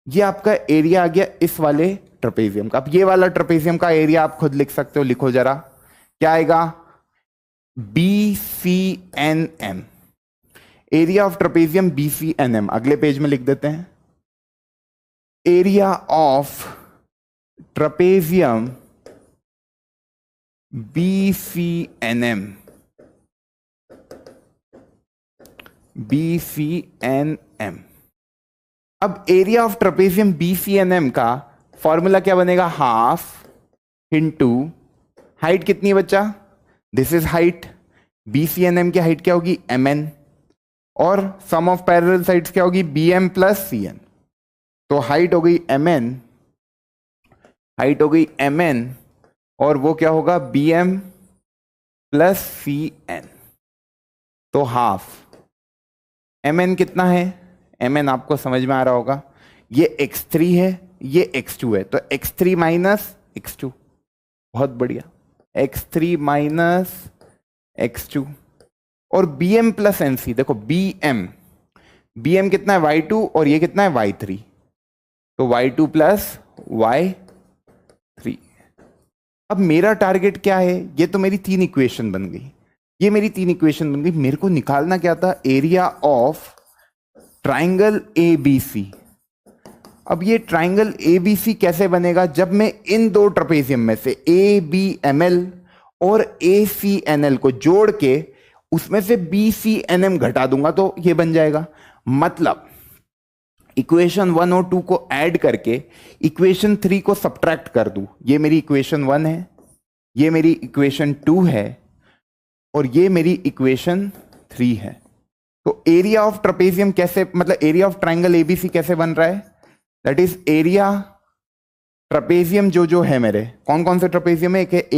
ये आपका एरिया आ गया इस वाले ट्रपेजियम का। अब ये वाला ट्रपेजियम का एरिया आप खुद लिख सकते हो, लिखो जरा, क्या आएगा, BCNM, area of trapezium BCNM। अगले पेज में लिख देते हैं, area of trapezium BCNM, BCNM। अब एरिया ऑफ ट्रपेजियम BCNM का फॉर्मूला क्या बनेगा, हाफ इंटू हाइट कितनी है बच्चा, दिस इज हाइट, BCNM की हाइट क्या होगी MN, और सम ऑफ पैरेलल साइड्स क्या होगी BM प्लस CN। तो हाइट हो गई MN, हाइट हो गई MN, और वो क्या होगा BM प्लस CN। तो हाफ MN कितना है, MN आपको समझ में आ रहा होगा, ये x3 है ये x2 है, तो x3 माइनस x2, बहुत बढ़िया, x3 माइनस x2, और BM प्लस NC, देखो BM कितना है Y2 और ये कितना है Y3, तो Y2 प्लस Y3। अब मेरा टारगेट क्या है, ये तो मेरी 3 इक्वेशन बन गई, ये मेरी 3 इक्वेशन बन गई, मेरे को निकालना क्या था, एरिया ऑफ ट्राइंगल ABC। अब ये ट्राइंगल ABC कैसे बनेगा, जब मैं इन दो ट्रपेजियम में से ABML और ACNL को जोड़ के उसमें से BCNM घटा दूंगा तो ये बन जाएगा। मतलब इक्वेशन 1 और 2 को ऐड करके इक्वेशन 3 को सब्ट्रैक्ट कर दूं, ये मेरी इक्वेशन 1 है, ये मेरी इक्वेशन 2 है, और ये मेरी इक्वेशन 3 है। तो एरिया ऑफ ट्रपेजियम कैसे, मतलब एरिया ऑफ ट्राइंगल ABC कैसे बन रहा है, दैट इज एरिया ट्रपेजियम जो है मेरे, कौन कौन से ट्रपेजियम है, एक है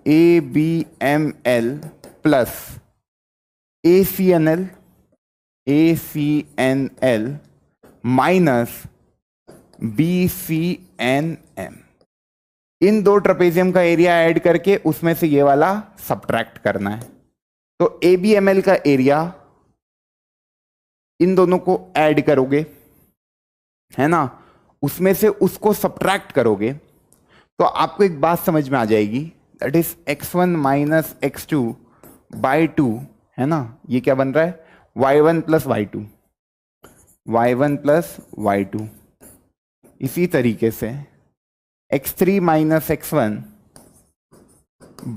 ABML plus ACNL minus BCNM। इन दो ट्रपेजियम का एरिया ऐड करके उसमें से ये वाला सब्ट्रैक्ट करना है। तो ABML का एरिया इन दोनों को ऐड करोगे, है ना, उसमें से उसको सब्ट्रैक्ट करोगे तो आपको एक बात समझ में आ जाएगी, that is x1 minus x2 by 2, है ना, ये क्या बन रहा है y1 plus y2, y1 plus y2। इसी तरीके से x3 माइनस x1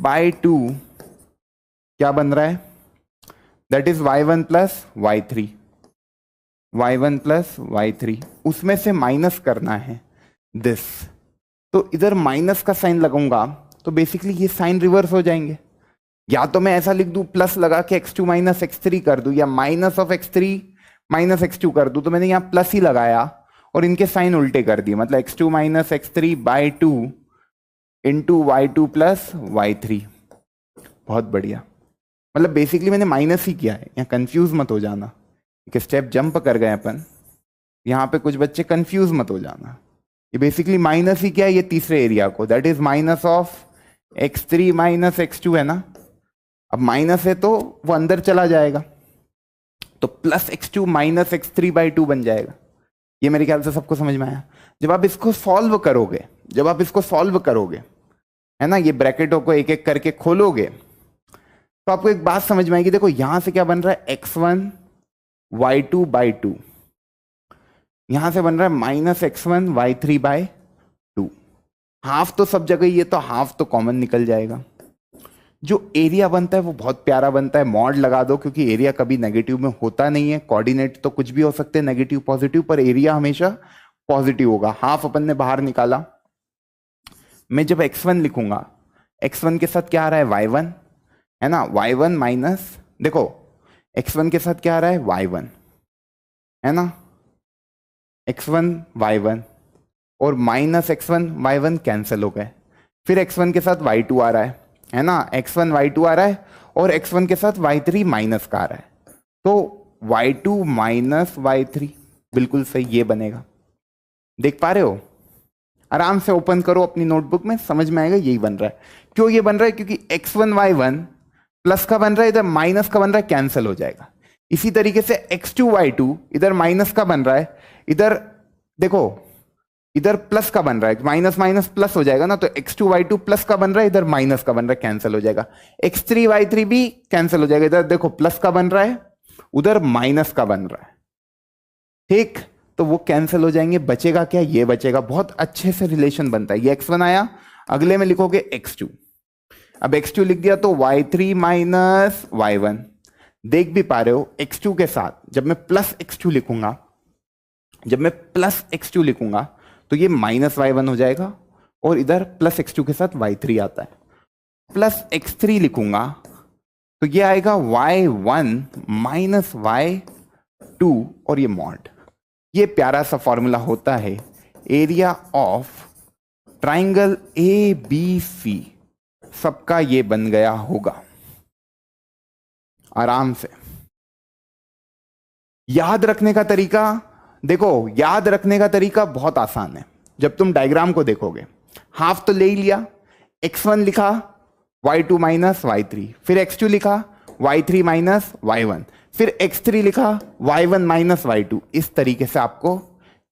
बाई 2 क्या बन रहा है, that is y1 plus y3, y1 plus y3, उसमें से माइनस करना है दिस, तो इधर माइनस का साइन लगाऊंगा तो बेसिकली ये साइन रिवर्स हो जाएंगे। या तो मैं ऐसा लिख दूं प्लस लगा के x2 माइनस x3 कर दूं, या minus of x3 minus x2 कर दूं, तो मैंने यहां प्लस ही लगाया और इनके साइन उल्टे कर दिए, मतलब x2 minus x3 by 2 into y2 plus y3। बहुत बढ़िया, मतलब बेसिकली मैंने माइनस ही किया है, यहाँ कंफ्यूज मत हो जाना, एक स्टेप जंप कर गए अपन, यहाँ पे कुछ बच्चे कंफ्यूज मत हो जाना, ये बेसिकली माइनस ही किया है ये तीसरे एरिया को, that is minus of x3 minus x2, है ना। अब माइनस है तो वो अंदर चला जाएगा, तो plus x2 minus x3 by 2 बन जाएगा। ये मेरे ख्याल से सबको समझ में आया। जब आप इसको सॉल्व करोगे, जब आप इसको सॉल्व करोगे, है ना, ये ब्रैकेटों को एक एक करके खोलोगे, तो आपको एक बात समझ में आएगी। देखो यहां से क्या बन रहा है, x1y2/2, यहां से बन रहा है -x1y3/2। हाफ तो सब जगह ही है, तो हाफ तो कॉमन निकल जाएगा। जो एरिया बनता है वो बहुत प्यारा बनता है, मॉड लगा दो, क्योंकि एरिया कभी नेगेटिव में होता नहीं है। कोऑर्डिनेट तो कुछ भी हो सकते हैं, नेगेटिव पॉजिटिव, पर एरिया हमेशा पॉजिटिव होगा। हाफ अपन ने बाहर निकाला। मैं जब x1 लिखूंगा, x1 के साथ क्या आ रहा है, y1, है ना, y1 माइनस, देखो x1 के साथ क्या आ रहा है, y1, है ना, x1 y1 और माइनस x1 y1 कैंसिल हो गए। फिर x1 के साथ y2 आ रहा है ना, x1 y2 आ रहा है, और x1 के साथ y3 माइनस का आ रहा है, तो y2 माइनस y3 बिल्कुल सही ये बनेगा। देख पा रहे हो, आराम से ओपन करो अपनी नोटबुक में, समझ में आएगा यही बन रहा है। क्यों ये बन रहा है, क्योंकि x1 y1 प्लस का बन रहा है, इधर माइनस का बन रहा है, कैंसिल हो जाएगा। इसी तरीके से x2 y2 इधर माइनस का बन रहा है, इधर देखो इधर प्लस का बन रहा है, माइनस माइनस प्लस हो जाएगा ना, तो x2 y2 प्लस का बन रहा है, इधर माइनस का बन रहा है, कैंसिल हो जाएगा। x3 y3 भी कैंसिल हो जाएगा, इधर देखो प्लस का बन रहा है, उधर माइनस का बन रहा है, ठीक, तो वो कैंसिल हो जाएंगे। बचेगा क्या, ये बचेगा। बहुत अच्छे से रिलेशन बनता है। ये x1 आया, अगले में लिखोगे x2। अब x2 लिख दिया तो y3 माइनस y1। देख भी पा रहे हो, x2 के साथ जब मैं प्लस x2 लिखूंगा, जब मैं प्लस x2 लिखूंगा तो ये माइनस y1 हो जाएगा, और इधर प्लस x2 के साथ y3 आता है। प्लस x3 लिखूंगा तो ये आएगा y1 माइनस y2, और ये मॉड। ये प्यारा सा फॉर्मूला होता है एरिया ऑफ ट्राइंगल ABC। सबका ये बन गया होगा आराम से। याद रखने का तरीका देखो, याद रखने का तरीका बहुत आसान है। जब तुम डायग्राम को देखोगे, हाफ तो ले ही लिया, x1 लिखा y2 माइनस y3, फिर x2 लिखा y3 माइनस y1, फिर x3 लिखा y1 माइनस y2। इस तरीके से आपको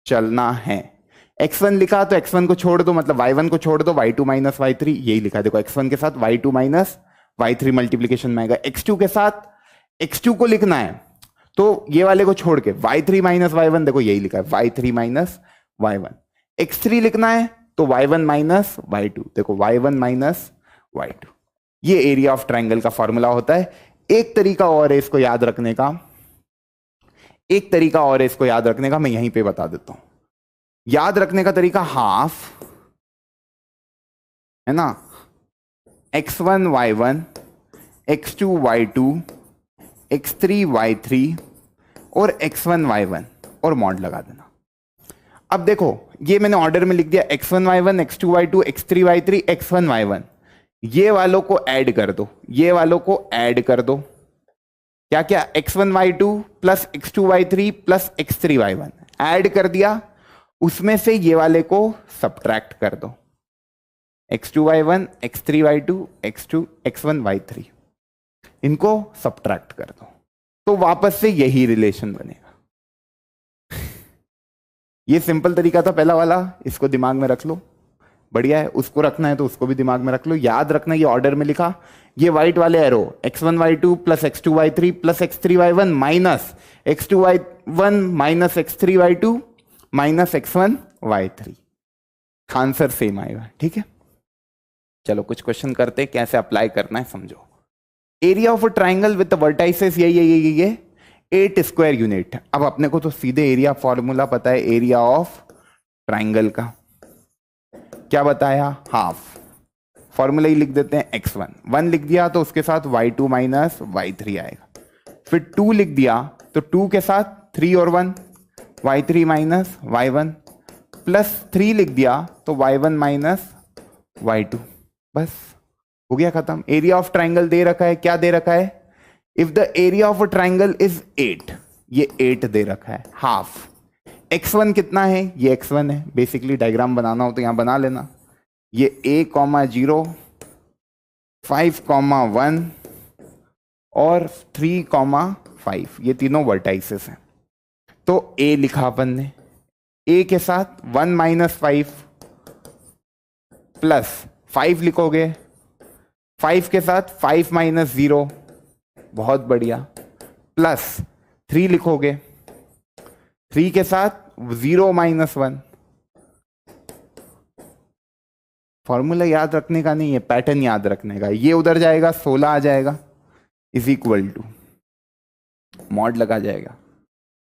चलना है। x1 लिखा तो x1 को छोड़ दो, मतलब y1 को छोड़ दो, y2 माइनस y3, यही लिखा। देखो x1 के साथ y2 माइनस y3 मल्टीप्लीकेशन में आएगा। x2 के साथ x2 को लिखना है तो ये वाले को छोड़ के y3 माइनस y1, देखो यही लिखा है, y3 माइनस y1। x3 लिखना है तो y1 माइनस y2, देखो y1 माइनस y2। ये एरिया ऑफ ट्रायंगल का फॉर्मूला होता है। एक तरीका और है इसको याद रखने का, एक तरीका और है इसको याद रखने का, मैं यहीं पे बता देता हूं। याद रखने का तरीका हाफ, है ना, x1 y1, x2 y2, x3 y3 और x1 y1 और मॉड लगा देना। अब देखो ये मैंने ऑर्डर में लिख दिया, x1 y1, x2 y2, x3 y3, x1 y1। ये वालों को ऐड कर दो, ये वालों को ऐड कर दो। क्या क्या, x1 y2 plus x2 y3 plus x3 y1 add कर दिया। उसमें से ये वाले को सब्ट्रैक्ट कर दो, x2 y1, x3 y2, x1 y3, इनको सब्ट्रैक्ट कर दो, तो वापस से यही रिलेशन बनेगा। ये सिंपल तरीका था पहला वाला, इसको दिमाग में रख लो, बढ़िया है। उसको रखना है तो उसको भी दिमाग में रख लो। याद रखना ये ऑर्डर में लिखा, ये व्हाइट वाले arrow x1 y2 plus x2 y3 plus x3 y1 minus x2 y1 minus x3 y2 minus x1 y3, answer same आएगा। ठीक है, चलो कुछ क्वेश्चन करते हैं, कैसे अप्लाई करना है समझो। Area of a triangle with vertices ये 8 स्क्वायर यूनिट। अब अपने को तो सीधे एरिया फॉर्मूला पता है एरिया ऑफ ट्राइंगल का, क्या बताया, हाफ। फॉर्मूला ही लिख देते हैं, x1 1 लिख दिया तो उसके साथ y2 माइनस y3 आएगा। फिर 2 लिख दिया तो 2 के साथ 3 और 1 y3 माइनस y1, प्लस 3 लिख दिया तो y1 माइनस y2। बस हो गया खत्म। एरिया ऑफ ट्राइंगल दे रखा है, क्या दे रखा है, if the area of a triangle is 8, ये 8 दे रखा है, हाफ। x1 कितना है, ये x1 है। बेसिकली डायग्राम बनाना हो तो यहां बना लेना, ये a,0, 5,1 और 3,5, ये तीनों वर्टाइसेस हैं। तो a लिखा अपन ने, ए के साथ 1 माइनस 5 प्लस 5 लिखोगे, 5 के साथ 5 माइनस 0, बहुत बढ़िया, प्लस 3 लिखोगे, 3 के साथ 0 माइनस 1। फॉर्मूला याद रखने का नहीं है, पैटर्न याद रखने का। ये उधर जाएगा, 16 आ जाएगा, इज इक्वल टू मॉड लगा जाएगा।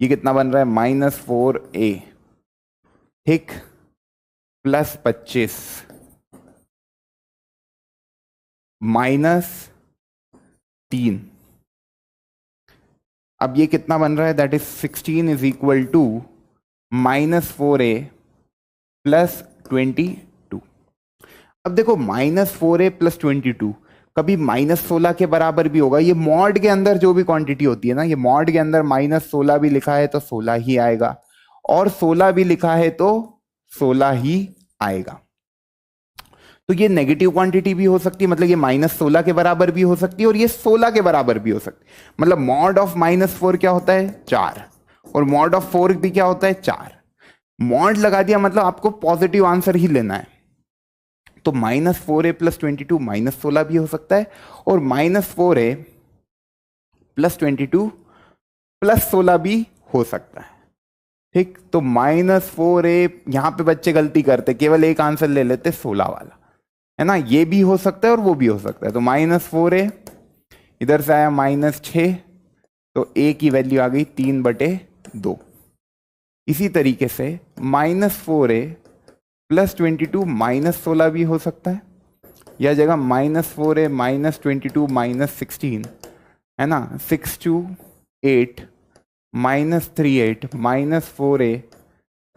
ये कितना बन रहा है, -4a, ठीक, प्लस 25 -3। अब ये कितना बन रहा है, that is 16 is equal to -4a plus 22। अब देखो -4a प्लस 22 कभी -16 के बराबर भी होगा। ये मॉड के अंदर जो भी क्वांटिटी होती है ना, ये मॉड के अंदर -16 भी लिखा है तो 16 ही आएगा, और 16 भी लिखा है तो 16 ही आएगा। तो ये नेगेटिव क्वांटिटी भी हो सकती है, मतलब ये -16 के बराबर भी हो सकती है और ये 16 के बराबर भी हो सकती है। मतलब मॉड ऑफ -4 क्या होता है, 4, और मॉड ऑफ 4 भी क्या होता है, 4। मॉड लगा दिया मतलब आपको पॉजिटिव आंसर ही लेना है। तो -4a प्लस 22 -16 भी हो सकता है, और -4a प्लस 22 प्लस 16 भी हो सकता है, ठीक। तो -4a, यहां पे बच्चे गलती करते, केवल एक आंसर ले लेते 16 वाला, है ना। ये भी हो सकता है और वो भी हो सकता है। तो -4a, इधर से आया -6, तो a की वैल्यू आ गई 3/2। इसी तरीके से -4a प्लस 22 -16 भी हो सकता है, यह जगह -4a -22 -16, है ना, 6 2 8 -38 -4a,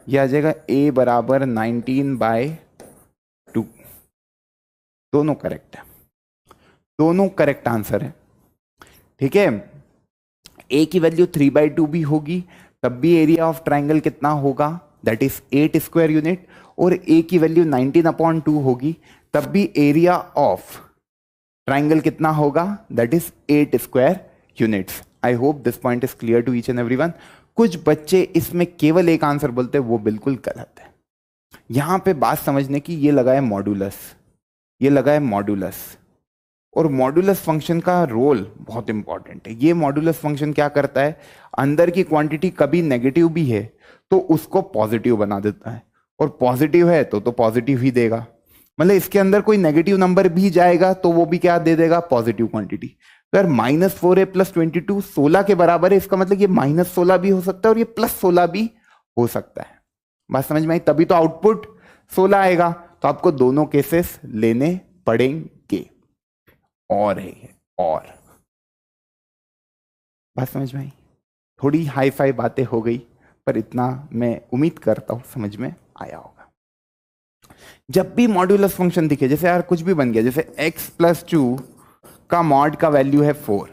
यह जगह a बराबर 19/2। दोनों करेक्ट है, दोनों करेक्ट आंसर है, ठीक है। a की वैल्यू 3/2 भी होगी, तब भी एरिया ऑफ ट्राइंगल कितना होगा, दैट इज 8 स्क्वायर यूनिट, और a की वैल्यू 19/2 होगी, तब भी एरिया ऑफ ट्राइंगल कितना होगा, that is 8 square units. I hope this point is clear to each and everyone. कुछ बच्चे इसमें केवल एक आंसर बोलते हैं, वो बिल्कुल गलत है। यहां पे बात समझने की, ये लगा है मॉड्यूलस, ये लगा है मॉड्यूलस, और मॉड्यूलस फंक्शन का रोल बहुत इंपॉर्टेंट है। ये मॉड्यूलस फंक्शन क्या करता है, अंदर की क्वांटिटी कभी नेगेटिव भी है तो उसको पॉजिटिव बना देता है, और पॉजिटिव है तो पॉजिटिव ही देगा। मतलब इसके अंदर कोई नेगेटिव नंबर भी जाएगा तो वो भी क्या दे देगा, पॉजिटिव क्वांटिटी। तो यार -4a प्लस 22 16 के बराबर है, इसका मतलब ये -16 भी हो सकता है और ये +16 भी हो सकता है। बात समझ में आई, तभी तो आउटपुट 16 आएगा। तो आपको दोनों केसेस लेने पड़ेंगे। और है ये, और बात समझ में आई, थोड़ी हाई फाई बातें हो गई, पर इतना मैं उम्मीद करता हूं समझ में आया होगा। जब भी मॉड्यूलस फंक्शन दिखे, जैसे यार कुछ भी बन गया, जैसे x प्लस 2 का मॉड का वैल्यू है 4,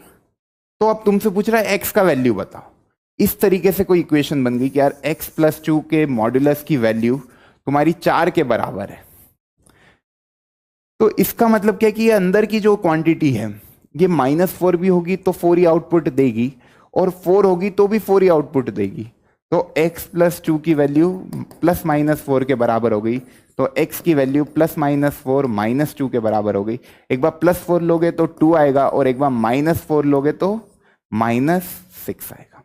तो अब तुमसे पूछ रहा है x का वैल्यू बताओ। इस तरीके से कोई इक्वेशन बन गई कि यार x प्लस 2 के मॉड्यूलस की वैल्यू तुम्हारी 4 के बराबर है। तो इसका मतलब क्या है कि ये अंदर की जो क्वांटिटी है, ये -4 भी होगी तो 4 ही आउटपुट देगी, और 4 होगी तो भी 4 ही आउटपुट देगी। तो x प्लस 2 की वैल्यू +-4 के बराबर हो गई, तो x की वैल्यू +-4 -2 के बराबर हो गई। एक बार +4 लोगे तो 2 आएगा, और एक बार -4 लोगे तो -6 आएगा।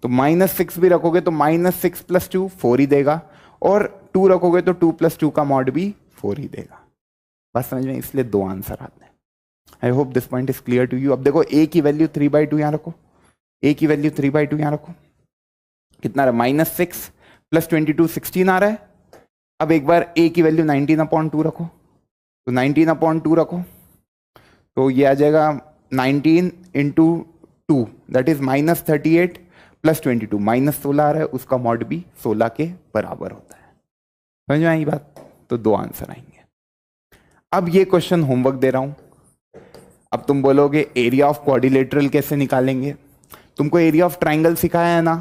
तो -6 भी रखोगे तो -6 + 2 4 ही देगा, और 2 रखोगे तो 2 + 2 का मॉड भी 4 ही देगा। बस समझ में, इसलिए 2 आंसर आते हैं। I hope this point is clear to you. अब देखो a की वैल्यू 3/2 यहां रखो, a की वैल्यू 3/2 यहां रखो, कितना रहा, -6 + 22 16 आ रहा है। अब एक बार a की वैल्यू 19/2 रखो, तो 19/2 रखो, तो ये आ जाएगा 19 × 2, दैट इज -38 + 22, -16 आ रहा है, उसका मॉड भी 16 के बराबर होता है। समझ में आई बात? तो 2 आंसर आएंगे। अब ये क्वेश्चन होमवर्क दे रहा हूं। अब तुम बोलोगे एरिया ऑफ क्वाड्रिलेटरल कैसे निकालेंगे। तुमको एरिया ऑफ ट्राइंगल सिखाया है ना,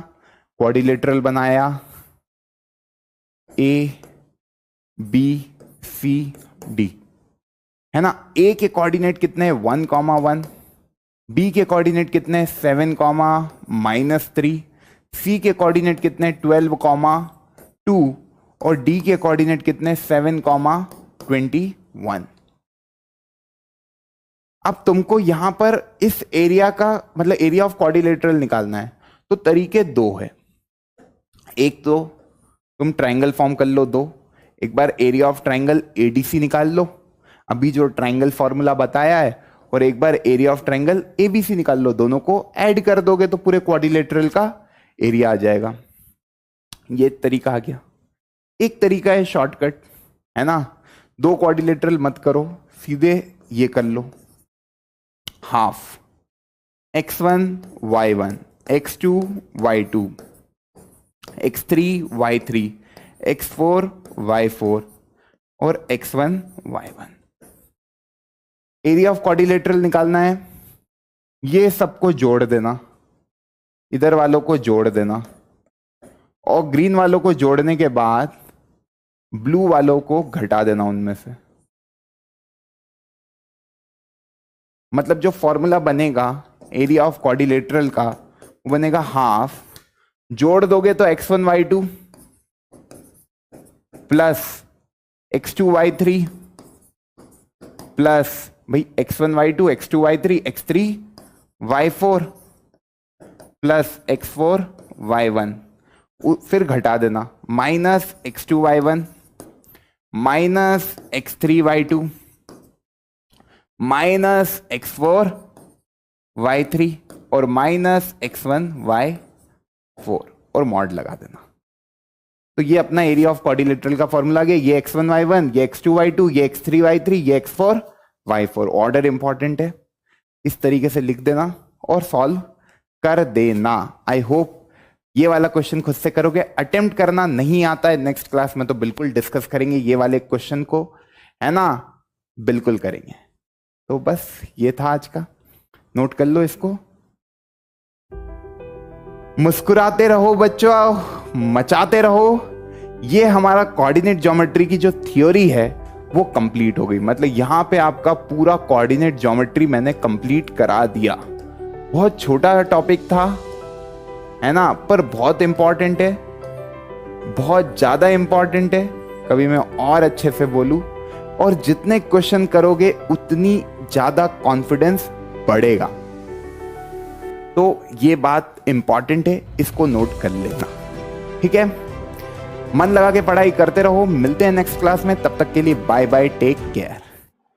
क्वाड्रिलेटरल बनाया, A B C D, है ना। A के कोऑर्डिनेट कितने हैं, 1, 1, B के कोऑर्डिनेट कितने हैं, 7, -3, C के कोऑर्डिनेट कितने हैं, 12, 2 और डी के कोऑर्डिनेट कितने 7,21। अब तुमको यहां पर इस एरिया का मतलब एरिया ऑफ क्वाड्रिलेटरल निकालना है, तो तरीके दो है। एक तो तुम ट्रायंगल फॉर्म कर लो, दो एक बार एरिया ऑफ ट्रायंगल एडीसी निकाल लो, अभी जो ट्रायंगल फॉर्मूला बताया है, और एक बार एरिया ऑफ ट्रायंगल एबीसी निकाल लो। दोनों को ऐड कर दोगे तो पूरे क्वाड्रिलेटरल का एरिया आ जाएगा। ये तरीका आ गया। एक तरीका है शॉर्टकट, है ना, दो क्वाड्रिलेटरल मत करो, सीधे ये कर लो, half x1 y1 x2 y2 x3 y3 x4 y4 और x1 y1। Area of quadrilateral निकालना है, ये सबको जोड़ देना, इधर वालों को जोड़ देना, और ग्रीन वालों को जोड़ने के बाद ब्लू वालों को घटा देना उनमें से। मतलब जो फॉर्मूला बनेगा एरिया ऑफ क्वाड्रिलेटरल का वो बनेगा हाफ, जोड़ दोगे तो x1 y2 plus x2 y3 plus भाई x1 y2 x2 y3 x3 y4 plus x4 y1, फिर घटा देना, minus x2 y1 minus x3 y2 minus x4 y3 और माइनस x1 y4 और मॉड लगा देना। तो ये अपना एरिया ऑफ क्वाड्रिलेटरल का फॉर्मूला आ गया। ये x1 y1, ये x2 y2, ये x3 y3, ये x4 y4। ऑर्डर इंपॉर्टेंट है, इस तरीके से लिख देना और सॉल्व कर देना। आई होप ये वाला क्वेश्चन खुद से करोगे। अटेम्प्ट करना नहीं आता है, नेक्स्ट क्लास में तो बिल्कुल डिस्कस करेंगे ये वाले क्वेश्चन को, है ना, बिल्कुल करेंगे। तो बस ये था आज का, नोट कर लो इसको। मुस्कुराते रहो बच्चों, मचाते रहो। ये हमारा कोऑर्डिनेट ज्योमेट्री की जो थ्योरी है वो कंप्लीट हो गई। मतलब यहां पे आपका पूरा कोऑर्डिनेट ज्योमेट्री मैंने कंप्लीट करा दिया। बहुत छोटा टॉपिक था, है ना, पर बहुत इंपॉर्टेंट है, बहुत ज्यादा इंपॉर्टेंट है। कभी मैं और अच्छे से बोलूं, और जितने क्वेश्चन करोगे उतनी ज्यादा कॉन्फिडेंस बढ़ेगा। तो ये बात इंपॉर्टेंट है, इसको नोट कर लेना, ठीक है। मन लगा के पढ़ाई करते रहो। मिलते हैं नेक्स्ट क्लास में, तब तक के लिए बाय बाय, टेक केयर।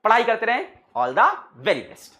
पढ़ाई करते रहें। All the very best.